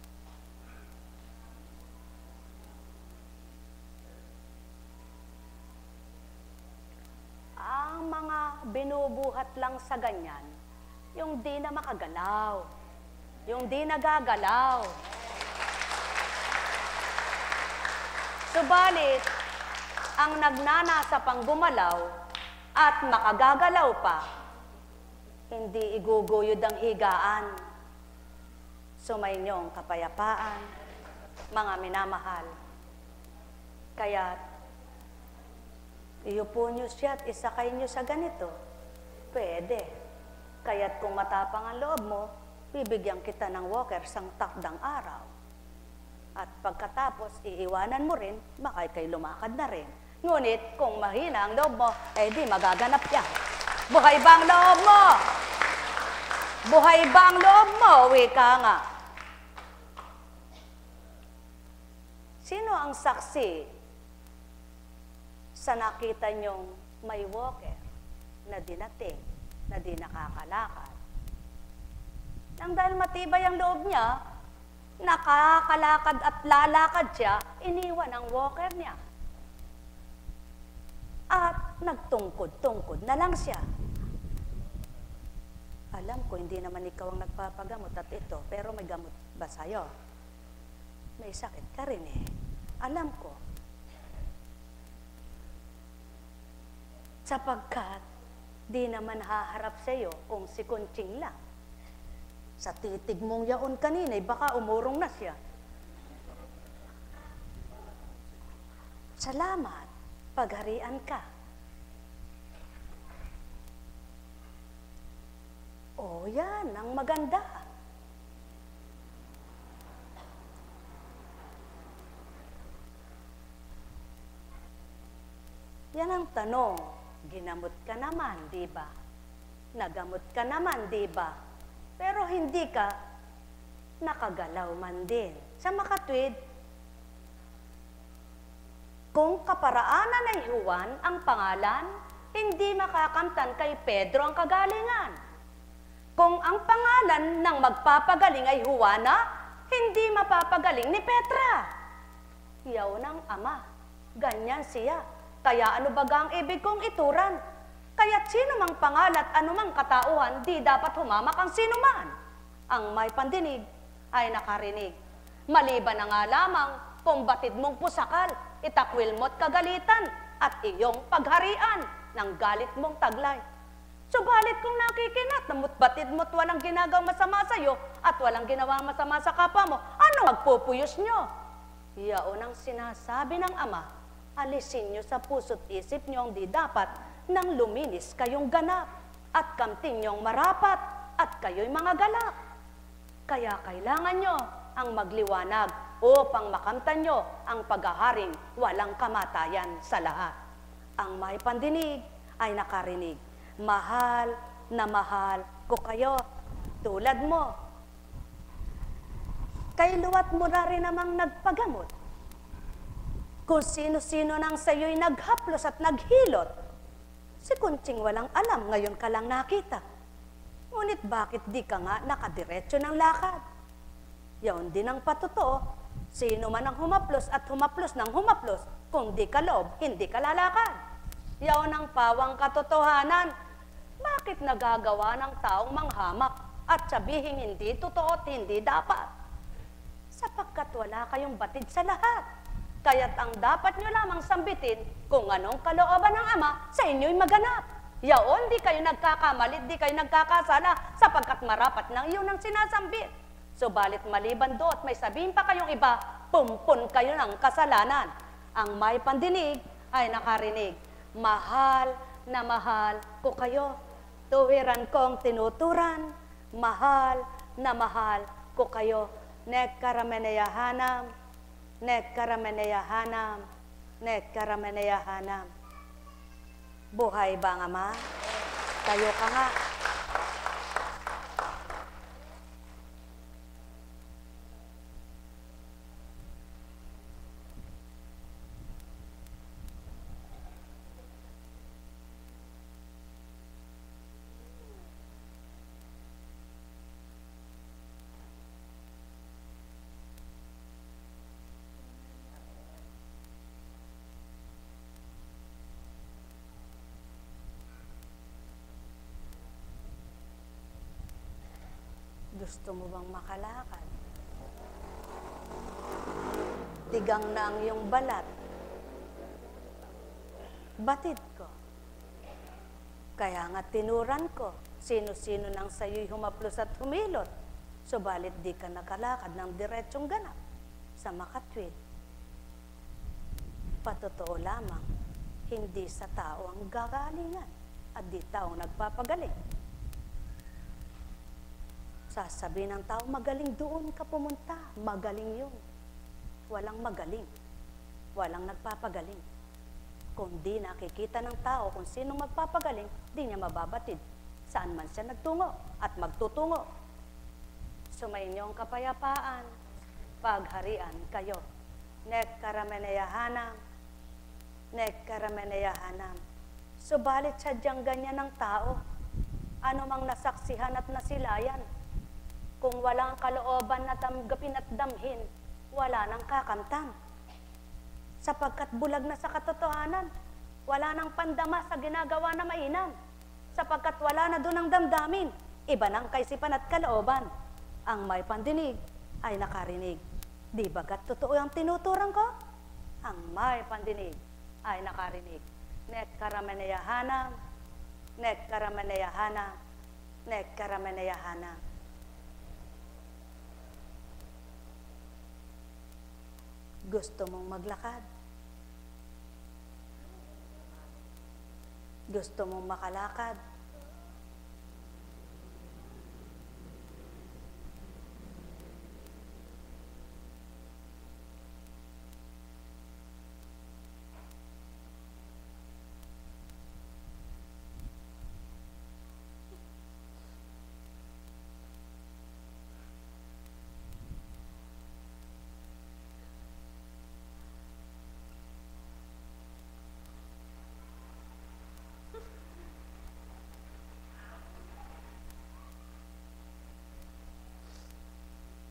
Ang mga binubuhat lang sa ganyan, yung di na makagalaw, yung di nagagalaw. Subalit, ang nagnanasa pang gumalaw at makagagalaw pa, hindi iguguyod ang higaan. Sumainyong kapayapaan, mga minamahal. Kaya't iupo nyo siya at isakay nyo sa ganito. Pwede. Kaya't kung matapang ang loob mo, bibigyan kita ng walker sang takdang araw. At pagkatapos, iiwanan mo rin, baka ikay lumakad na rin. Ngunit, kung mahina ang loob mo, eh di magaganap yan. Buhay ba ang loob mo? Buhay ba ang loob mo? Wika nga. Sino ang saksi sa nakita nyong may walker na dinating, na di nakakalakad? Nang dahil matibay ang loob niya, nakakalakad at lalakad siya, iniwan ang walker niya. At nagtungkod-tungkod na lang siya. Alam ko, hindi naman ikaw ang nagpapagamot at ito, pero may gamot ba sa'yo? May sakit ka rin eh. Alam ko. Sapagkat Di naman haharap sa'yo kung si Kunching lang. Sa titig mong yaon kanina, baka umurong na siya. Salamat, pagharian ka. Oh, yan, ang maganda. Yan ang tanong, ginamot ka naman, di ba? Nagamot ka naman, di ba? Pero hindi ka nakagalaw man din. Sa makatwid, kung kaparaanan ay Juan ang pangalan, hindi makakamtan kay Pedro ang kagalingan. Kung ang pangalan ng magpapagaling ay Juana, hindi mapapagaling ni Petra. Yaw ng ama, ganyan siya. Kaya ano baga ang ibig kong ituran? Kaya't sino mang pangalat, anumang katauhan, di dapat humamak ang sinuman. Ang may pandinig ay nakarinig. Maliban na nga lamang kung batid mong pusakal, itakwil mo't kagalitan, at iyong pagharian ng galit mong taglay. Subalit kung nakikinat, namut batid mo't walang ginagawang masama sa'yo, at walang ginawang masama sa kapwa mo, ano magpupuyos nyo? Yaon ang sinasabi ng ama, alisin nyo sa puso't isip nyo ang di dapat nang luminis kayong ganap at kamting nyong marapat at kayo'y mga galak. Kaya kailangan nyo ang magliwanag upang makamtan nyo ang paghaharing walang kamatayan sa lahat. Ang may pandinig ay nakarinig, mahal na mahal ko kayo tulad mo. Kay luwat mo na rin namang nagpagamot. Kung sino-sino nang sa'yo'y naghaplos at naghilot, si Kunching walang alam, ngayon ka lang nakita. Ngunit bakit di ka nga nakadiretso ng lakad? Yaon din ang patotoo, sino man ang humaplos at humaplos ng humaplos, kung di ka loob, hindi ka lalakad. Yaon ang pawang katotohanan, bakit nagagawa ng taong manghamak at sabihin hindi totoo at hindi dapat? Sapagkat wala kayong batid sa lahat. Kaya't ang dapat nyo lamang sambitin kung anong kalooban ng Ama sa inyo'y maganap. Yaon, di kayo nagkakamalit, di kayo nagkakasala sapagkat marapat ng iyon ang sinasambit. Subalit maliban doot, may sabihin pa kayong iba, pumpun kayo ng kasalanan. Ang may pandinig ay nakarinig, mahal na mahal ko kayo. Tuwiran kong tinuturan, mahal na mahal ko kayo. Nekkarameneyahanam, nekkarameneyahanam, nekkarameneyahanam. Buhay ba nga ma? Tayo ka nga. Gusto mo bang makalakad? Tigang na ang iyong balat. Batid ko. Kaya nga tinuran ko, sino-sino nang sa'yo'y humaplos at humilot, subalit di ka nakalakad ng diretsong ganap sa makatwid. Patotoo lamang, hindi sa tao ang gagalingan at di taong nagpapagaling. Sasabihin ng tao, magaling doon ka pumunta. Magaling yun. Walang magaling. Walang nagpapagaling. Kung di nakikita ng tao kung sinong magpapagaling, di niya mababatid saan man siya nagtungo at magtutungo. Sumainyo ang kapayapaan, pagharian kayo. Nekkarameneyahanam, nekkarameneyahanam. Subalit sadyang ganyan ng tao, ano mang nasaksihan at nasilayan, kung walang kalooban na tanggapin at damhin, wala nang kakamtan. Sapagkat bulag na sa katotohanan, wala nang pandama sa ginagawa na mainam. Sapagkat wala na doon ang damdamin, iba nang kaisipan at kalooban. Ang may pandinig ay nakarinig. Di bagat totoo ang tinuturan ko? Ang may pandinig ay nakarinig. Nekkarameneyahanam, Nek karamanayahana. Nek karamanayahana. Gusto mong maglakad? Gusto mong makalakad?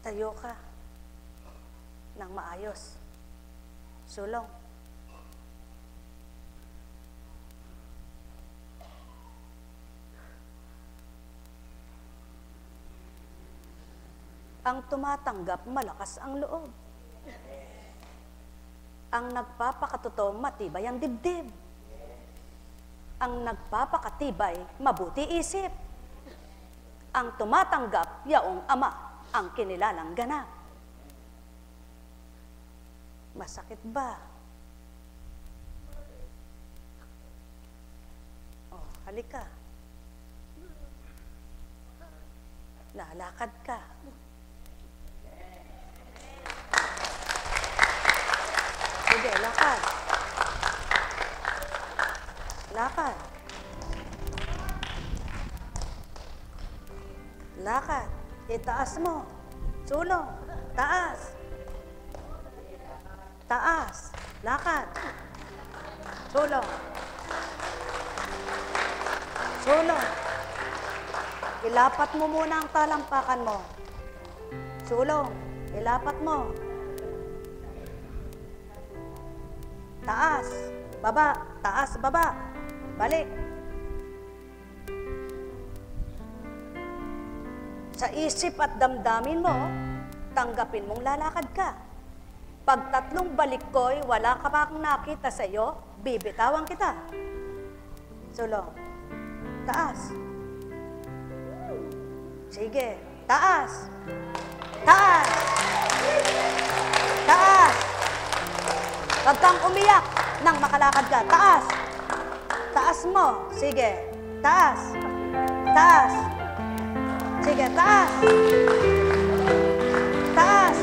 Tayo ka ng maayos. Sulong. Ang tumatanggap, malakas ang loob. Ang nagpapakatotoo, matibay ang dibdib. Ang nagpapakatibay, mabuti isip. Ang tumatanggap, yaong ama ang kinilalang ganap. Masakit ba? Oh, halika. Lalakad ka. Sige, lakad. Lakad. Lakad. Itaas mo. Sulong. Taas. Taas. Lakad. Sulong. Sulong. Ilapat mo muna ang talampakan mo. Sulong. Ilapat mo. Taas. Baba. Taas. Baba. Balik. Sa isip at damdamin mo, tanggapin mong lalakad ka. Pag 3 balik ko'y wala ka pa akong nakita sa iyo, bibitawan kita. Sulong. Taas. Sige. Taas. Taas. Taas. Huwag kang umiyak nang makalakad ka. Taas. Taas mo. Sige. Taas. Taas. Sige, taas. Taas.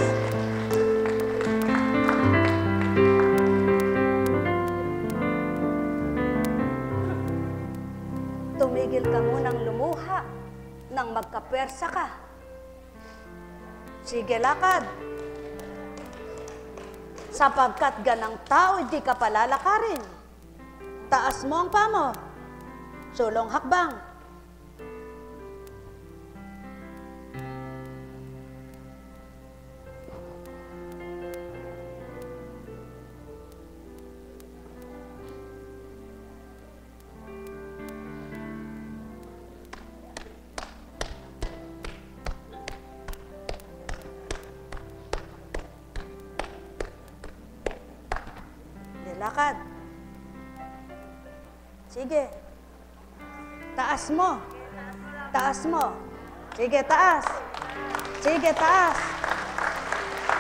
Tumigil ka munang lumuha nang magkapwersa ka. Sige, lakad. Sapagkat ganang tao, hindi ka palalakarin. Taas mo ang pamo. Sulong hakbang. Lakad. Sige. Taas mo. Taas mo. Sige, taas. Sige, taas.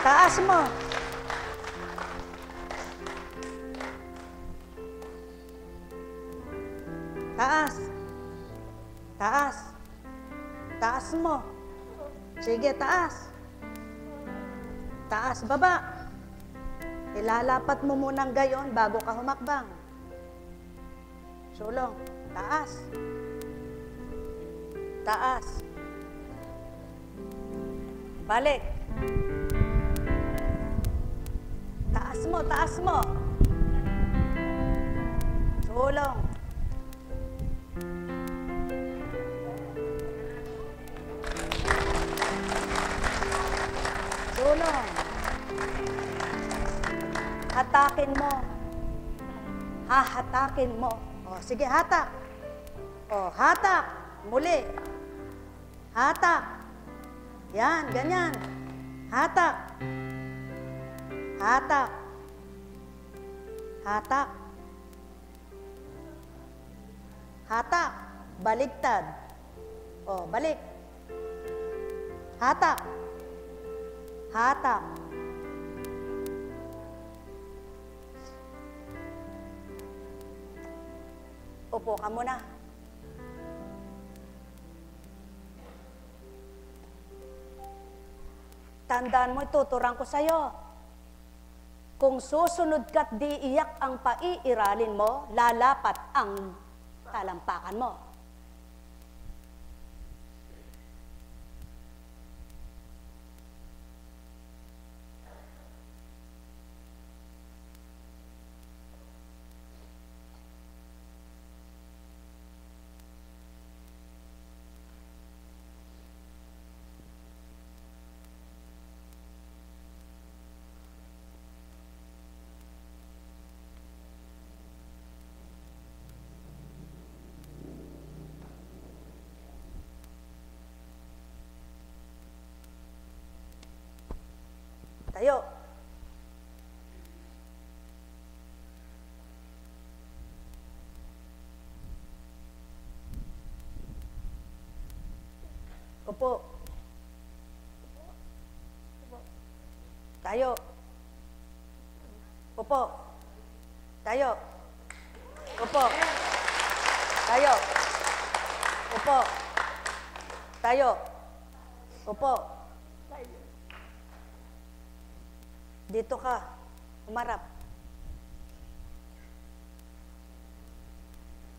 Taas mo. Taas. Taas. Taas mo. Sige, taas. Taas, baba. Ilalapat mo munang gayon bago ka humakbang. Sulong. Taas. Taas. Balik. Taas mo, taas mo. Sulong. Sulong. Hatakin mo. Hahatakin mo. O, sige, hatak. O, hatak. Muli. Hatak. Yan, ganyan. Hatak. Hatak. Hatak. Hatak. Baligtad. O, balik. Hatak. Hatak. Upo ka muna. Tandaan mo, tuturang ko sa'yo. Kung susunod ka't di iyak ang paiiralin mo, lalapat ang talampakan mo. Tayo. Upo. Tayo. Upo. Tayo. Upo. Tayo. Upo. Tayo. Upo. Dito ka. Umarap.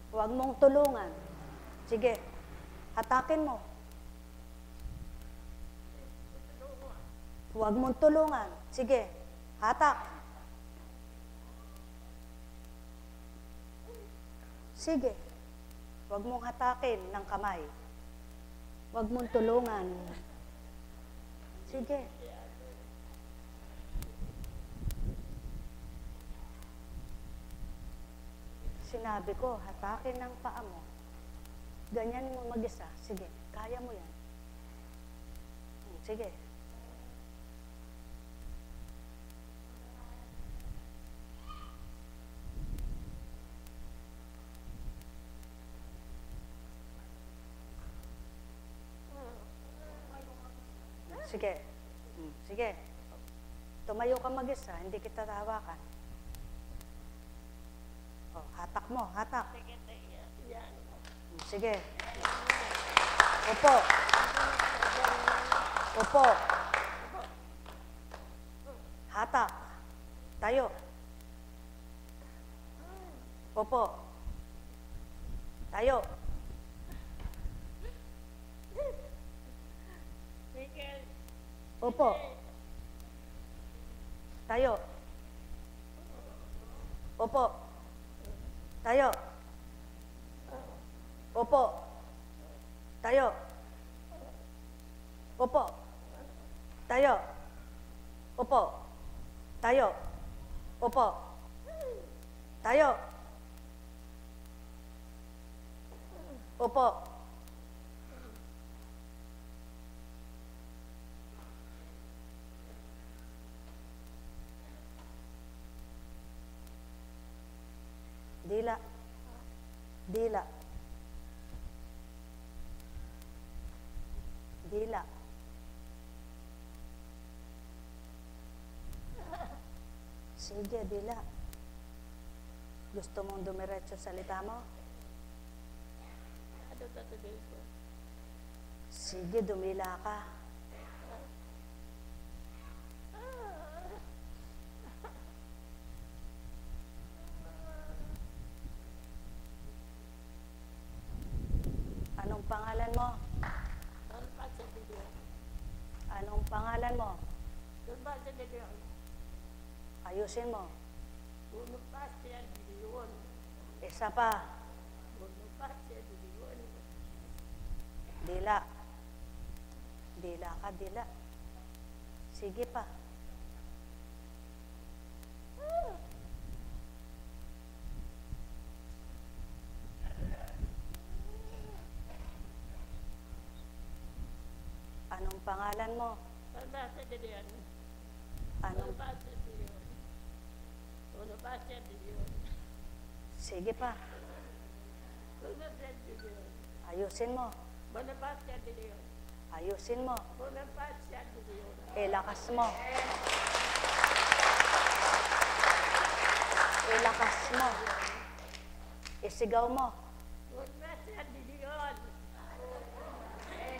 Huwag mong tulungan. Sige. Hatakin mo. Huwag mong tulungan. Sige. Hatak. Sige. Huwag mong hatakin ng kamay. Huwag mong tulungan. Sige. Sinabi ko, hatakin ng paa mo. Ganyan mo mag-isa. Sige, kaya mo yan. Sige. Sige. Sige. Tumayo ka mag-isa, hindi kita tahawakan. Oh, hatak mo, hatak. Sige. Upo. Upo. Hatak. Tayo. Upo. Tayo. Upo. Tayo. Upo. Tayo. Upo. Tayo. Upo. Tayo. Upo. Tayo. Upo. Tayo. Upo. Dila. Dila. Dila. Sige, dila. Gusto mong dumiretso salita mo? Sige, dumila ka. Anong pangalan mo? Anong pangalan mo? Ayusin mo. Isa pa. Dila. Dila ka, dila. Sige pa. Anong pangalan mo? Anong? Sige pa. Ayusin mo. Bonifacio de Leon. Ayusin mo. Bonifacio de Leon. Ilakas mo. Ilakas mo. Isigaw mo. Bonifacio de Leon.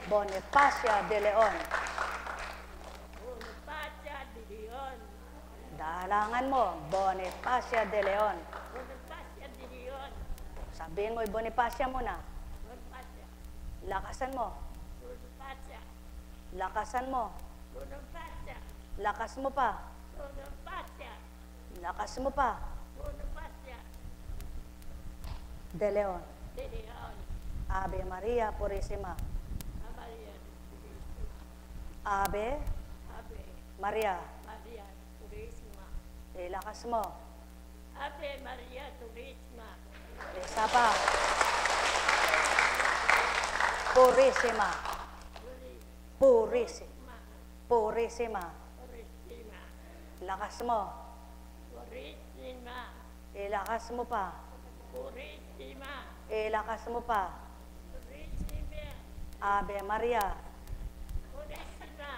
Bonifacio de Leon. Bonifacio de Leon. Dahalangan mo. Bonifacio de Leon. Bonifacio de Leon. Sabihin mo, Bonifacio muna. Bonifacio. Lakasan mo. Bonifacio. Lakasan mo. Bonifacio. Lakas mo pa. Bonifacio. Lakas mo pa. Bonifacio De Leon. de Leon. Ave Maria Purísima. Maria. Ave Ave Maria. Maria Purísima. Ilakas mo. Ave Maria Purísima. Isa pa. Purísima. Purísima. Purísima. Purísima. Lakas mo. Purísima. Ilakas mo pa. Purísima. Ilakas mo pa. Purísima. Ave Maria. Purísima.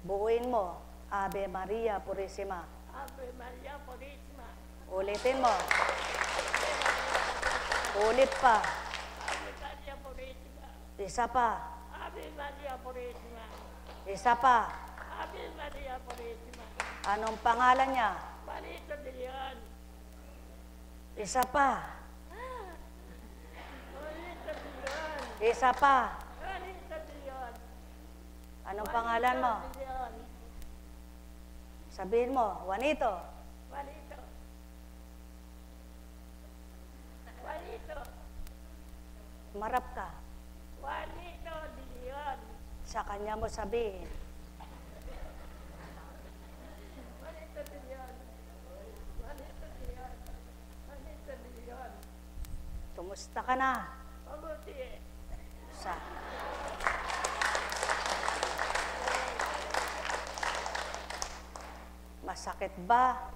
Buuin mo. Ave Maria Purísima. Ave Maria Purísima. Ulitin mo. Ulit pa. Ave Maria Purísima. Isa pa. Ave Maria Purísima. Isa pa. Ave Maria Purísima. Anong pangalan niya? Juanito de Leon. Isa pa. Juanito de Leon. Isa pa. Juanito de Leon. Anong pangalan mo? Juanito de Leon. Sabihin mo, Juanito. Juanito. Juanito. Marap ka. Juanito de Leon. Sa kanya mo sabihin. Juanito de Leon. Juanito de Leon. Juanito de Leon. Kumusta ka na? Mabuti. Sa masakit ba?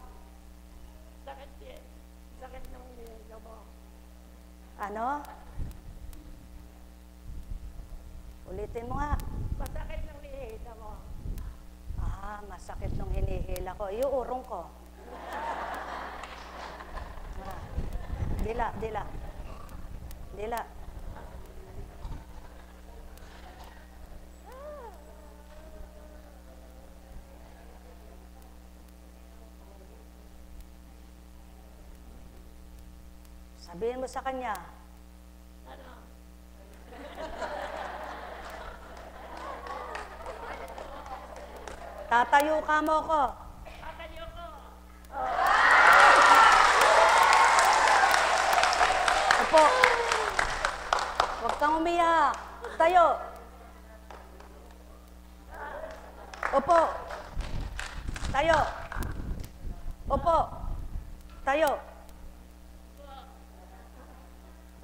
Sakit yan. Sakit ng nilga mo. Ano? Ulitin mo nga. Masakit ng nilga mo. Ah, masakit nung hinihila ko. Yung urong ko. Ah, dila, dila. Dila. Sabihin mo sa kanya, Ano? tatayo ka mo ko. Kakayo ko. Opo. Huwag kang umiyak. Tayo. Opo. Tayo. Opo. Tayo.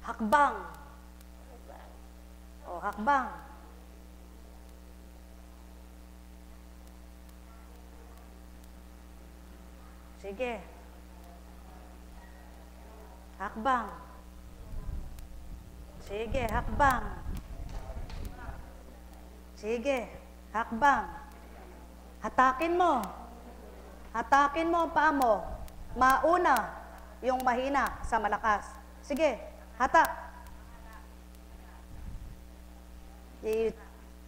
Hakbang. O, hakbang. Sige. Hakbang. Sige, hakbang. Sige, hakbang. Hatakin mo. Hatakin mo ang paa mo. Mauna yung mahina sa malakas. Sige, hatak.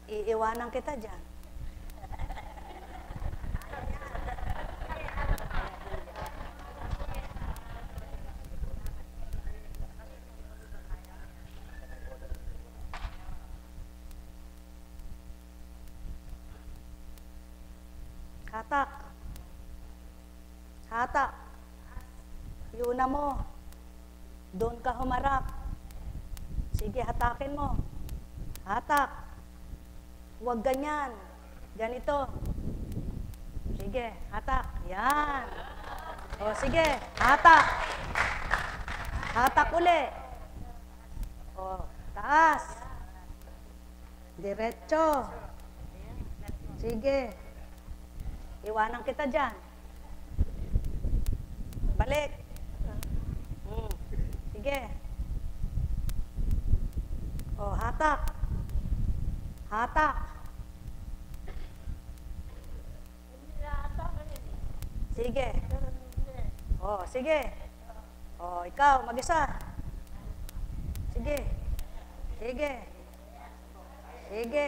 Iiwanan kita dyan. Hatak. Hatak. Yuna mo. Doon ka humarap. Sige, hatakin mo. Hatak. Huwag ganyan. Ganito. Sige, hatak. Yan. O, sige, hatak. Hatak uli. O, taas. Diretso. Sige. Iwanan kita dyan. Balik. Sige. O, hatak. Hatak. Hindi na ata ka rin. Sige. Pero hindi. Oh, sige. Oh, ikaw, mag-isa. Sige. Sige. Sige.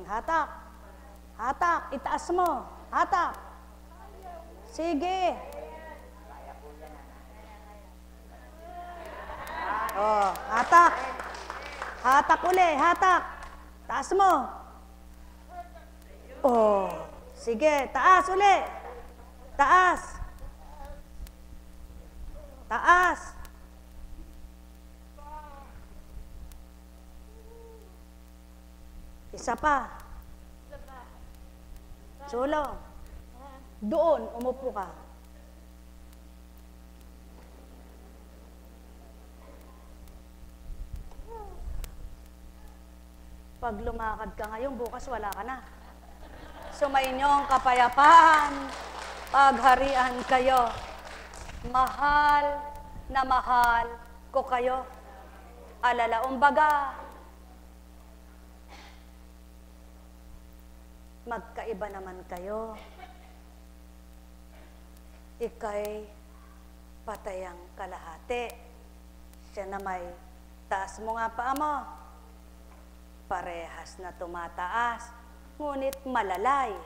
Hatak. Hatak. Itaas mo. Hatak. Sige. Oh, hatak. Hatak uli, hatak. Taas mo. Oh, sige, taas uli. Taas. Taas. Isa pa. Sulong. Doon, umupo ka. Pag lumakad ka ngayon, bukas wala ka na. Sumainyong kapayapaan, pagharian kayo. Mahal na mahal ko kayo. Alalaong baga, magkaiba naman kayo. Ika'y patayang kalahati. Siya na may taas mo nga paa mo. Parehas na tumataas, ngunit malalay.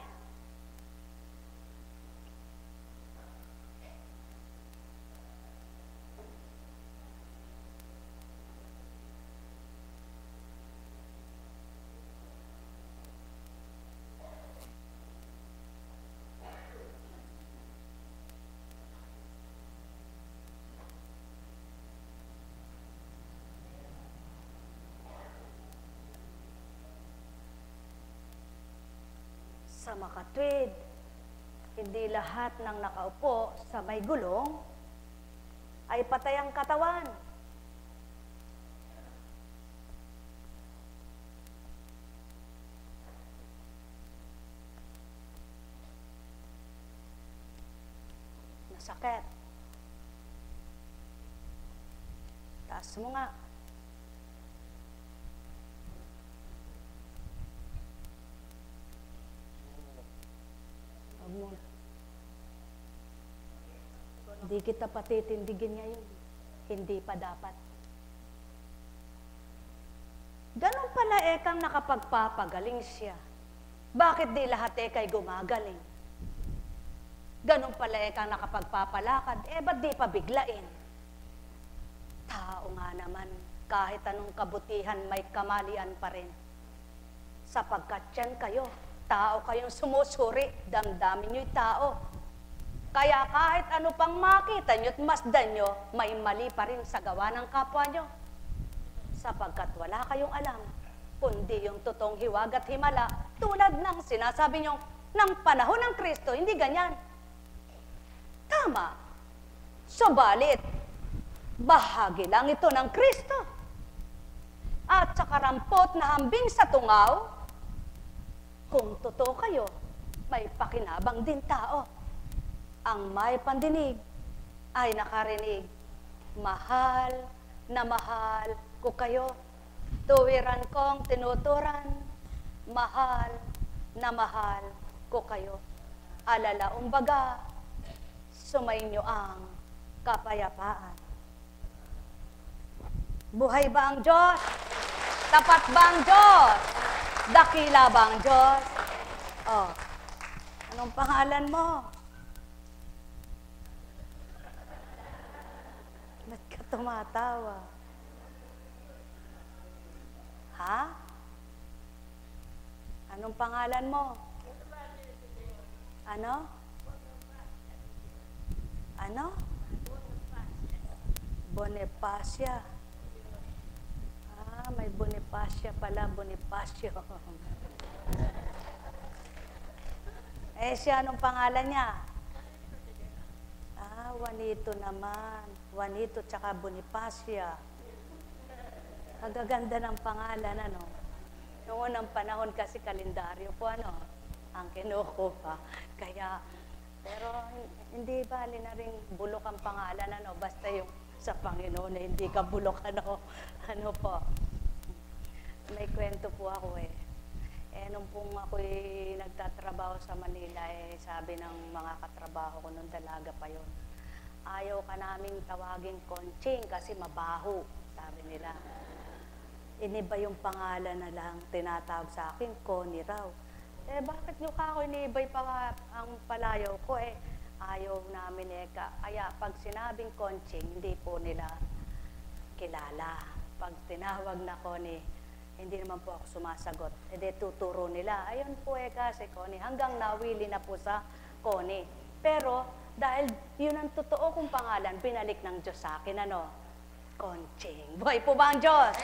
Sa makatwid, hindi lahat ng nakaupo sa may gulong ay patay ang katawan. Nasakit. Taas mo nga. Hindi kita patitindigin ngayon. Hindi pa dapat. Ganun pala ekang nakapagpapagaling siya. Bakit di lahat eka'y gumagaling? Ganun pala ekang nakapagpapalakad, ba't di pa biglain? Tao nga naman, kahit anong kabutihan may kamalian pa rin. Sapagkat yan kayo, tao kayong sumusuri, damdamin nyo'y tao. Kaya kahit ano pang makita nyo't masdan nyo, may mali pa rin sa gawa ng kapwa nyo. Sapagkat wala kayong alam, kundi yung totoong hiwag at himala, tulad ng sinasabi nyo, ng panahon ng Kristo, hindi ganyan. Tama. Subalit, bahagi lang ito ng Kristo. At sa karampot na hambing sa tungaw, kung totoo kayo, may pakinabang din tao. Ang may pandinig ay nakarinig, mahal na mahal ko kayo. Tuwiran kong tinuturan, mahal na mahal ko kayo. Alalaong baga, sumainyo ang kapayapaan. Buhay ba ang Diyos? Tapat ba ang Diyos? Dakila ba ang Diyos? Oh, anong pangalan mo? Ba't ka tumatawa? Ha? Anong pangalan mo? Ano? Ano? Bonifacia. Ah, may Bonifacia pala, Bonifacio. Siya, anong pangalan niya? Ah, Juanito naman. Juanito tsaka Bonifacia. Kagaganda ng pangalan, ano? Noong unang panahon kasi kalendaryo po, ano? Ang kinukuha. Kaya, pero hindi bali na rin bulok ang pangalan, ano? Basta yung sa Panginoon na hindi ka bulok, ano po. May kwento po ako eh. Nung pong ako'y nagtatrabaho sa Manila, sabi ng mga katrabaho ko nung dalaga pa yon, ayaw ka naming tawaging Conching kasi mabaho, sabi nila. Iniba yung pangalan na lang tinatawag sa akin, Connie raw. Bakit nyo ka ako inibay pa ang palayaw ko ayaw namin kaya pag sinabing Conching, hindi po nila kilala. Pag tinawag na Connie, hindi naman po ako sumasagot. Tuturo nila, ayun po si Connie, hanggang nawili na po sa Connie. Pero dahil yun ang totoo kong pangalan, binalik ng Diyos sa akin, Conching. Buhay po ba ang Diyos?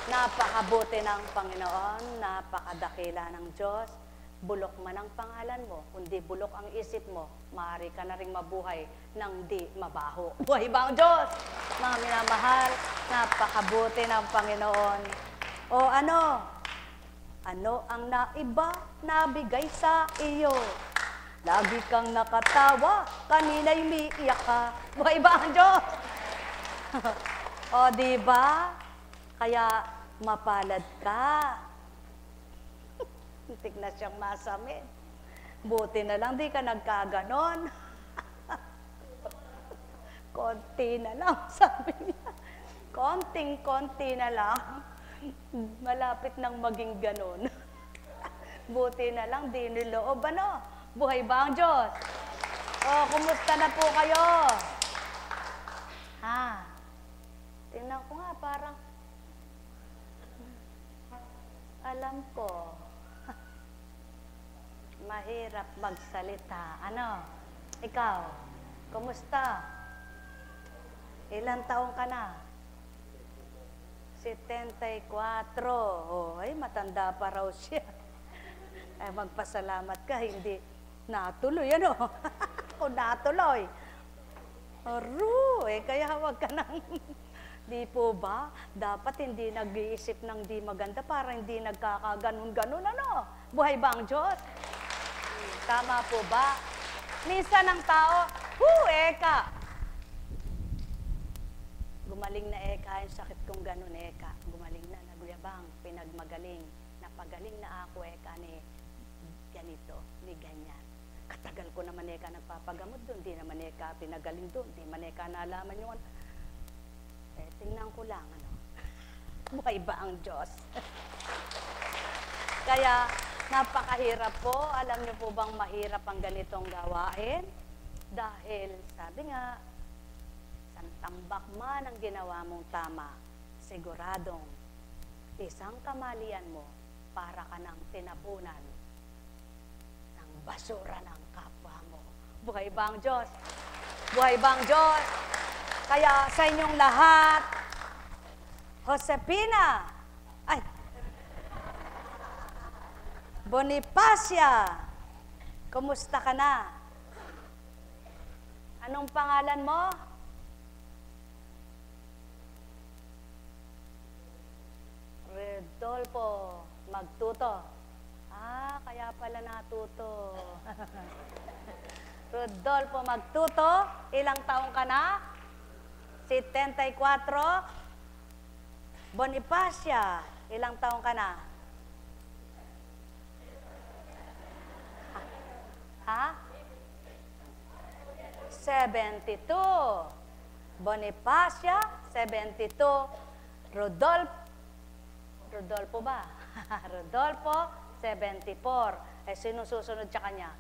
Napakabuti ng Panginoon, napakadakila ng Diyos. Bulok man ang pangalan mo, kundi bulok ang isip mo, maaari ka na rin mabuhay ng di mabaho. Buhay ba ang Diyos? Mga minamahal, napakabuti ng Panginoon. O ano ang naiba nabigay sa iyo? Lagi kang nakatawa, kanina'y umiiyak ka. Buhay ba ang Diyos? O diba? Kaya mapalad ka. Muntik na siyang masamit. Buti na lang, di ka nagkaganon. Konti na lang, sabi niya. Konting-konti na lang. Malapit nang maging ganon. Buti na lang, di niloob, Buhay ba ang Diyos? Kumusta na po kayo? Tingnan ko nga, parang alam ko. Mahirap magsalita. Ikaw, kumusta? Ilang taong ka na? 74. Ay, matanda pa raw siya. Magpasalamat ka, hindi natuloy, Kung natuloy. Kaya wag ka nang... Di po ba? Dapat hindi nag-iisip ng di maganda para hindi nagkakaganon-ganon, Buhay ba ang Diyos? Tama po ba? Minsan ang tao, eka. Gumaling na yung sakit kong ganon, Gumaling na, naguyabang, pinagmagaling. Napagaling na ako, ni ganito, ni ganyan. Katagal ko naman, nagpapagamot doon, di naman, pinagaling doon, di man, nalaman yun. Tingnan ko lang, Buhay ba ang Diyos? Kaya, napakahirap po. Alam niyo po bang mahirap ang ganitong gawain? Dahil, sabi nga, santambak man ang ginawa mong tama, siguradong isang kamalian mo para ka ng tinapunan ng basura ng kapwa mo. Buhay ba ang Diyos? Buhay ba ang Diyos? Kaya sa inyong lahat, Josepina, Bonifacia, kumusta ka na? Anong pangalan mo? Rodolfo Magtuto. Kaya pala natuto. Rodolfo Magtuto, ilang taong ka na? 74. Bonifacia, ilang taong ka na? 72. Bonifacia, 72. Rodolfo ba? Rodolfo, 74. Sino susunod sa kanya?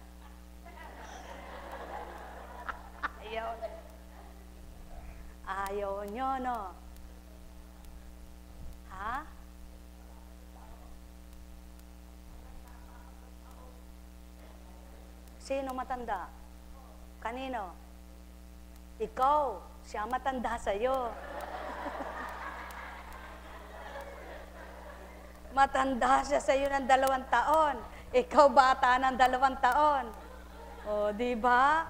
Ayaw nyo, Sino matanda? Kanino? Ikaw, siya matanda sa'yo. Matanda siya sa'yo ng 2 taon. Ikaw bata ng 2 taon. Di ba?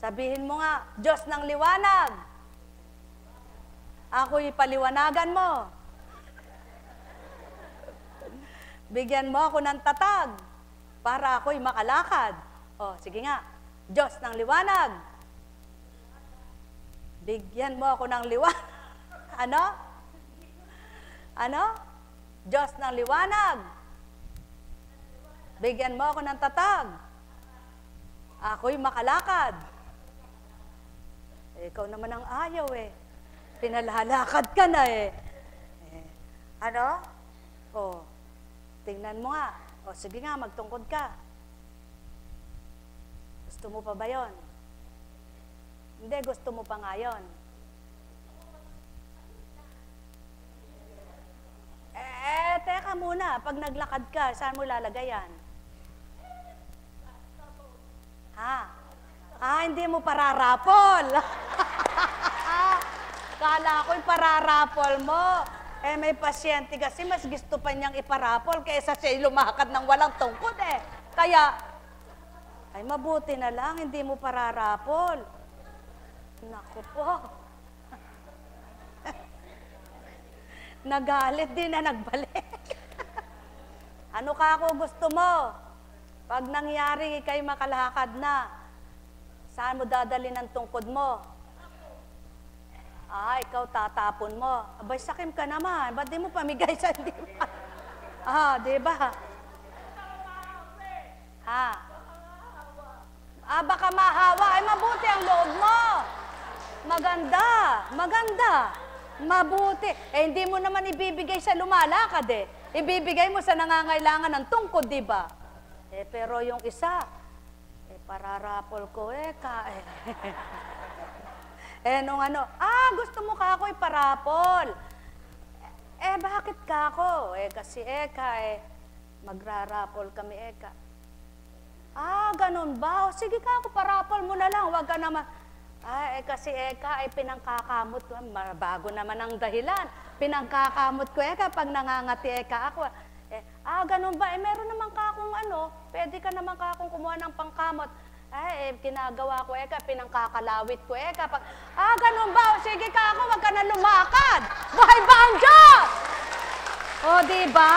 Sabihin mo nga, Diyos ng liwanag. Ako'y paliwanagan mo. Bigyan mo ako ng tatag para ako'y makalakad. Sige nga, Diyos ng liwanag. Bigyan mo ako ng liwanag. Ano? Ano? Diyos ng liwanag. Bigyan mo ako ng tatag. Ako'y makalakad. Ikaw naman ang ayaw eh. Pinalalakad ka na eh. Ano? O, tingnan mo nga. O, sige nga, magtungkod ka. Gusto mo pa ba yon? Hindi, gusto mo pa nga yon. Teka muna. Pag naglakad ka, saan mo lalagay yan? Hindi mo pararapol. Kala ko'y pararapol mo. May pasyente kasi mas gusto pa niyang iparapol kaysa siya lumakad ng walang tungkod eh. Kaya, mabuti na lang, hindi mo pararapol. Naku po. Nagalit din na nagbalik. Ano ka ako gusto mo? Pag nangyari ikay makalakad na, saan mo dadalhin ang tungkod mo? Ikaw tatapon mo. Abay, sakim ka naman. Ba't di mo pamigay sa di ba? Di ba? Baka mahawa. Mabuti ang loob mo. Maganda. Maganda. Mabuti. Hindi mo naman ibibigay sa lumalakad eh. Ibibigay mo sa nangangailangan ng tungkod, di ba? Pero yung isa, pararapol ko nung ano, gusto mo ka ako iparapol. Bakit ka ako? Kasi magrarapol kami ganun ba? Sige ka ako, parapol mo na lang. Huwag ka naman. Kasi pinangkakamot ko. Bago naman ang dahilan. Pinangkakamot ko pag nangangati ako. Ganun ba? Meron naman ka akong pwede ka naman ka akong kumuha ng pangkamot. Ginagawa ko pinangkakalawit ko kapag, ganun ba? Sige ka ako, wag ka na lumakad. Buhay ba ang Diyos? Diba?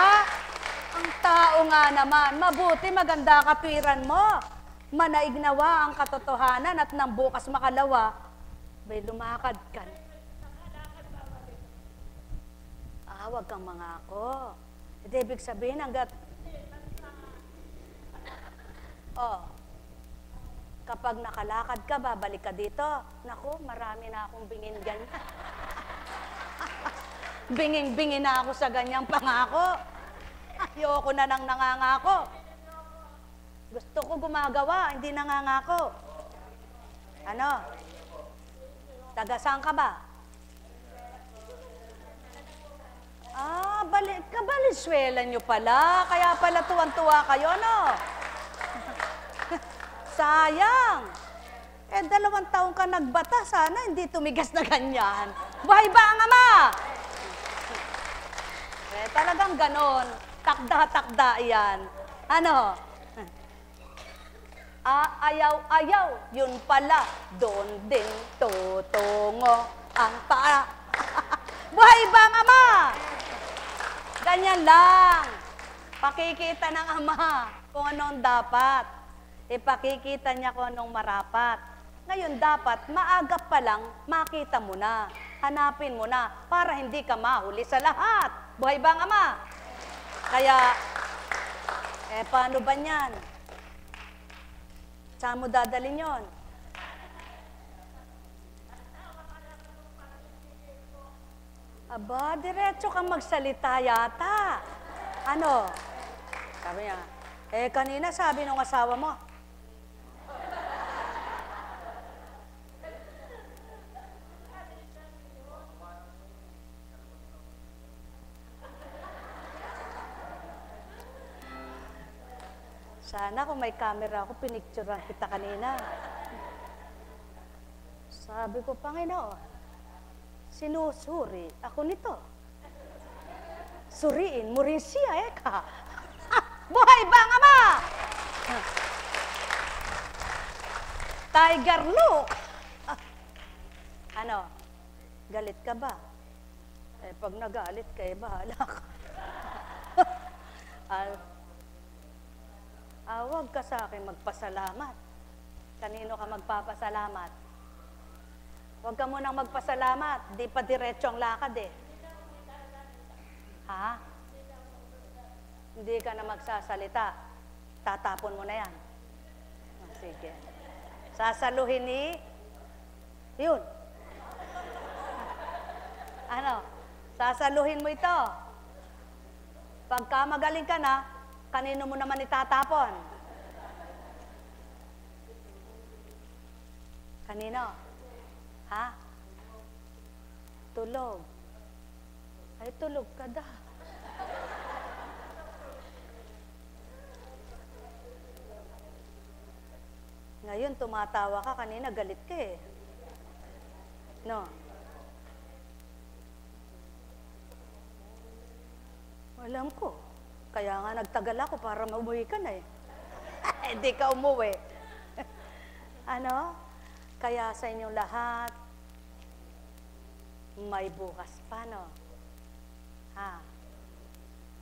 Ang tao nga naman, mabuti, maganda katwiran mo. Manaignawa ang katotohanan at nang bukas makalawa, may lumakad ka. Wag kang mangako. Ibig sabihin hanggat kapag nakalakad ka, babalik ka dito. Naku, marami na akong bingin ganyan. Binging-bingin na ako sa ganyang pangako. Ayoko na nang nangangako. Gusto ko gumagawa, hindi nangangako. Ano? Taga saan ka ba? Kabalisuela nyo pala. Kaya pala tuwan-tuwa kayo, no? Sayang. 2 taon ka nagbata, sana hindi tumigas na ganyan. Buhay ba ang Ama? Talagang ganon. Takda-takda yan. Ano? Ayaw-ayaw. Yun pala. Doon din tutungo ang paa. Buhay ba ang Ama? Ganyan lang. Pakikita ng Ama kung anong dapat. Ipakikita niya kung anong marapat. Ngayon dapat, maaga pa lang, makita mo na. Hanapin mo na para hindi ka mahuli sa lahat. Buhay ba ang Ama? Kaya, paano ba yan? Saan mo dadalhin yon? Diretso kang magsalita yata. Ano? Sabi niya, kanina sabi nung asawa mo, sana kung may camera ako, pinicturean kita kanina. Sabi ko, Panginoon, sinusuri ako nito. Suriin mo rin siya, Buhay ba ang Ama? Tiger look. Ano? Galit ka ba? Pag nagalit ka, bahala ka. Huwag ka sa akin magpasalamat. Kanino ka magpapasalamat? Huwag ka munang magpasalamat. Di pa diretso ang lakad eh. Ha? Hindi ka na magsasalita. Tatapon mo na yan. Sige. Sasaluhin ni... Yun. Ano? Sasaluhin mo ito. Pagka magaling ka na, kanino mo naman itatapon? Kanino? Ha? Tulog. Ay, tulog ka da. Ngayon, tumatawa ka. Kanina, galit ka eh. No? Alam ko. Kaya nga nagtagal ako para umuwi ka na eh. Hindi ka umuwi. Ano? Kaya sa inyong lahat, may bukas pa, no? Ha?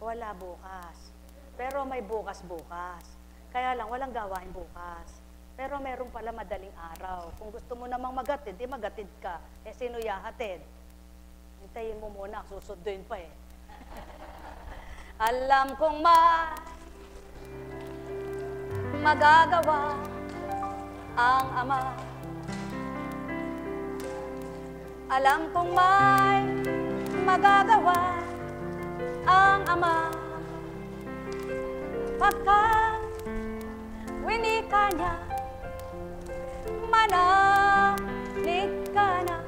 Wala bukas. Pero may bukas-bukas. Kaya lang, walang gawain bukas. Pero meron pala madaling araw. Kung gusto mo namang magatid, di magatid ka. Eh, sino yahatid? Hintayin mo muna, susunduin pa eh. Alam kong magagawa ang Ama. Alam kong may magagawa ang Ama. Pagka winika niya, manalig ka na.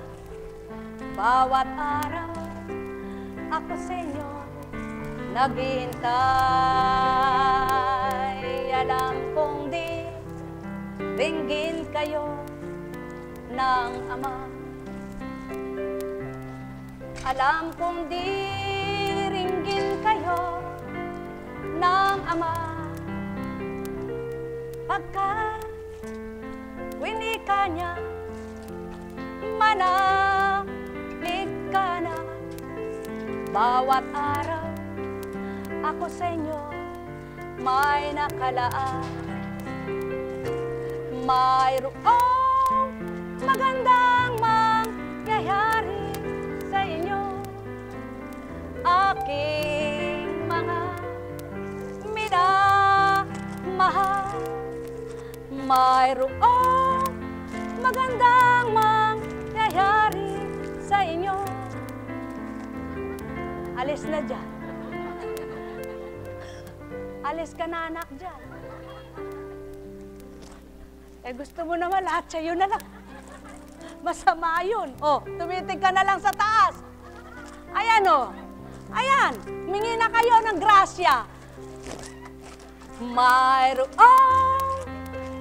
Bawat araw ako sa inyo naghihintay. Alam kong di ringgin kayo ng Ama. Alam kong di ringgin kayo ng Ama. Pagka winika niya, manalig ka na. Bawat araw ako sa inyo may nakalaan. Mayroong magandang mangyayari sa inyo, aking mga minamahal. Mayroong magandang mangyayari sa inyo. Alis na dyan. Alis ka na, anak, dyan. Eh, gusto mo naman lahat sa'yo na lang. Masama yun. Oh, tumitig ka na lang sa taas. Ayan, oh. Ayan, humingi na kayo ng grasya. Mayroong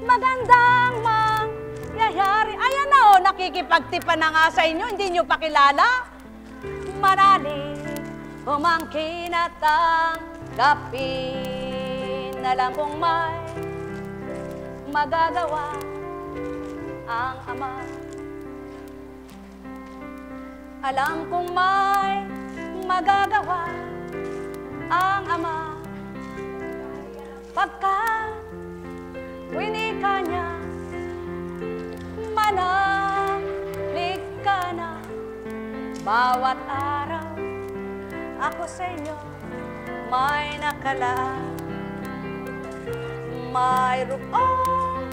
magandang mangyayari. Ayan na, oh, nakikipagtipan na nga sa inyo, hindi nyo pakilala. Manalig, umangkin at tanggapin. Alam kong may magagawa ang Ama. Alam kong may magagawa ang Ama. Pagka winika niya, manalig ka na. Bawat araw ako sa inyo may nakalaan. Mayroong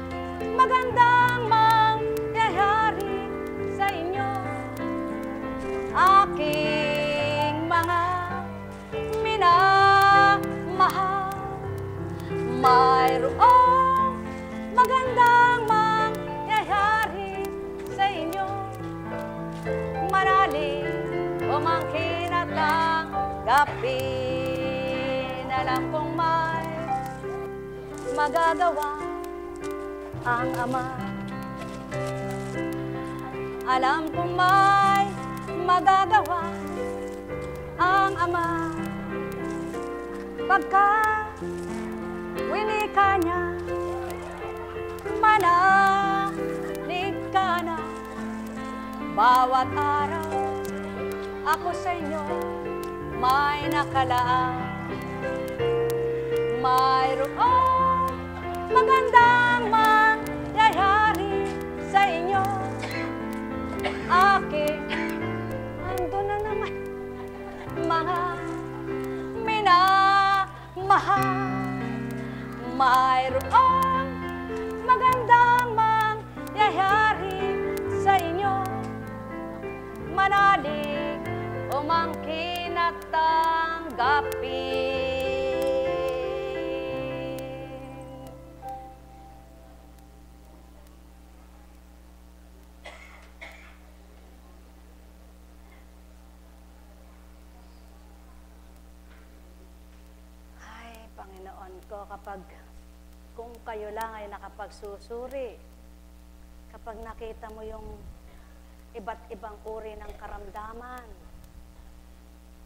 magandang mangyayari sa inyo, aking mga minamahal. Mayroong magandang mangyayari sa inyo, manalig, umangkin at tanggapin. Alam kong may magagawa ang Ama. Alam kong may magagawa ang Ama. Pagka winika niya, manalig ka na. Bawat araw ako sa inyo may nakalaan. Mayroong magandang mangyayari sa inyo, mahal, mayroong magandang mangyayari sa inyo. Manalig, umangkin at tanggapin. Ay, Panginoon ko, kung kayo lang ay nakapagsusuri, kapag nakita mo yung iba't ibang uri ng karamdaman,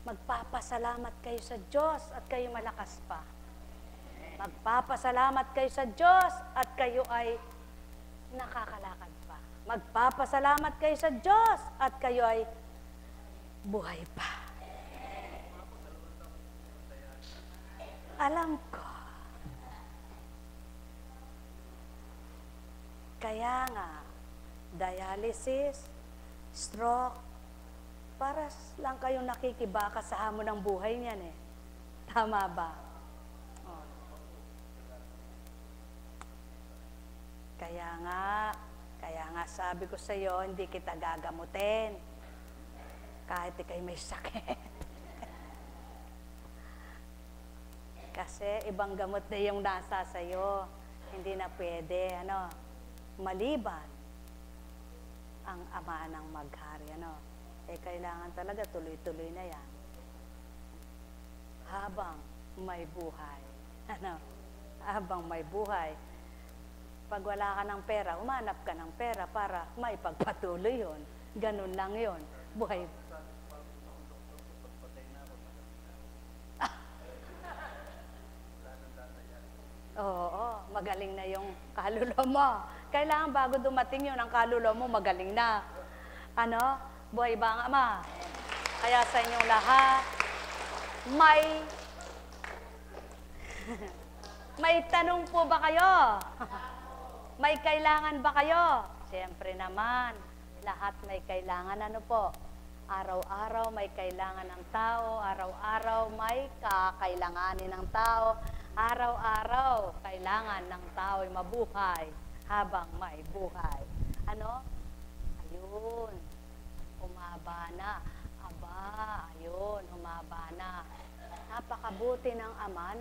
magpapasalamat kayo sa Diyos at kayo malakas pa. Magpapasalamat kayo sa Diyos at kayo ay nakakalakad pa. Magpapasalamat kayo sa Diyos at kayo ay buhay pa. Alam ko. Kaya nga, dialysis, stroke, para lang kayong nakikibaka sa hamon ng buhay niyan eh. Tama ba? Oh. Kaya nga sabi ko sa iyo, hindi kita gagamutin. Kahit ikay may sakit. Kasi ibang gamot na yung nasa sa iyo. Hindi na pwede, maliban ang Ama ng Maghari, kailangan talaga tuloy-tuloy na yan. Habang may buhay. Habang may buhay. Pag wala ka ng pera, umanap ka ng pera para maipagpatuloy yun. Ganun lang yun. Buhay. Oo, magaling na yung kaluluwa mo. Kailangan bago dumating yun, ang kaluluwa mo magaling na. Buhay ba ang Ama? Kaya sa inyong lahat, may tanong po ba kayo? May kailangan ba kayo? Siyempre naman, lahat may kailangan. Araw-araw may kailangan ng tao, araw-araw may kakailanganin ng tao, araw-araw kailangan ng tao ay mabuhay habang may buhay. Ayun, humaba na. Ayun, humaba na. Napakabuti ng Ama,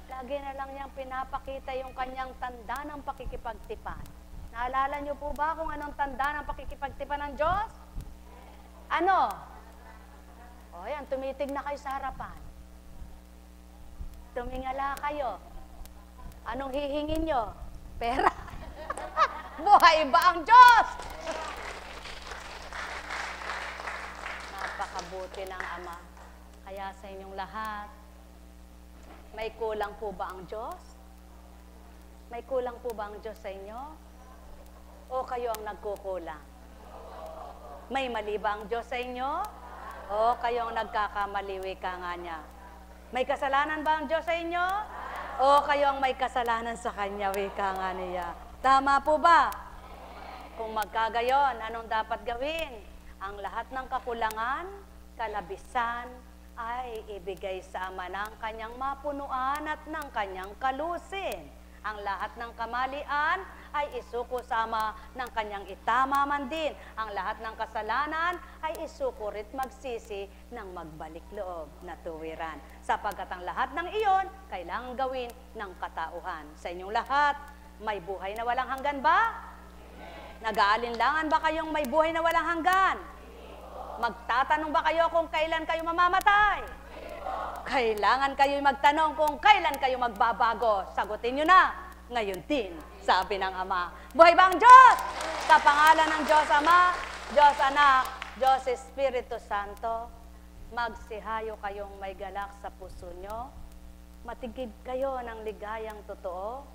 Lagi na lang niyang pinapakita yung kanyang tanda ng pakikipagtipan. Naalala niyo po ba kung anong tanda ng pakikipagtipan ng Diyos? O yan, tumitig na kayo sa harapan. Tumingala kayo. Anong hihingin nyo? Pera. Buhay ba ang Diyos? Napakabuti ng Ama. Kaya sa inyong lahat, may kulang po ba ang Diyos? May kulang po ba ang Diyos sa inyo? O kayo ang nagkukulang? May mali ba ang Diyos sa inyo? O kayo ang nagkakamaliwi ka nga niya? May kasalanan ba ang Diyos sa inyo? O kayo ang may kasalanan sa Kanya, wika nga niya? Tama po ba? Kung magkagayon, anong dapat gawin? Ang lahat ng kakulangan, kalabisan, ay ibigay sa Ama ng Kanyang mapunuan at ng Kanyang kalusin. Ang lahat ng kamalian ay isuko sa Ama ng Kanyang itama man din. Ang lahat ng kasalanan ay isuko rit magsisi ng magbalik loob na tuwiran. Sapagkat ang lahat ng iyon, kailangan gawin ng katauhan. Sa inyong lahat, may buhay na walang hanggan ba? Nag-aalinlangan ba kayong may buhay na walang hanggan? Magtatanong ba kayo kung kailan kayo mamamatay? Kailangan kayo magtanong kung kailan kayo magbabago. Sagutin nyo na. Ngayon din, sabi ng Ama. Buhay ba ang Diyos? Sa pangalan ng Diyos Ama, Diyos Anak, Diyos Espiritu Santo, magsihayo kayong may galak sa puso nyo. Matigib kayo ng ligayang totoo.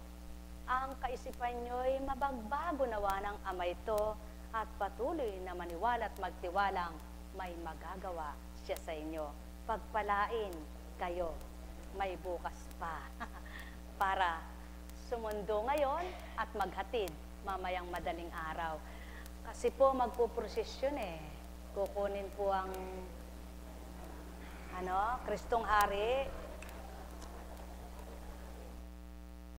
Ang kaisipan nyo'y mabagbago nawa ng Ama ito at patuloy na maniwala at magtiwalang may magagawa siya sa inyo. Pagpalain kayo, may bukas pa para sumundo ngayon at maghatid mamayang madaling araw. Kasi po magpuprosesyon kukunin po ang Kristong Hari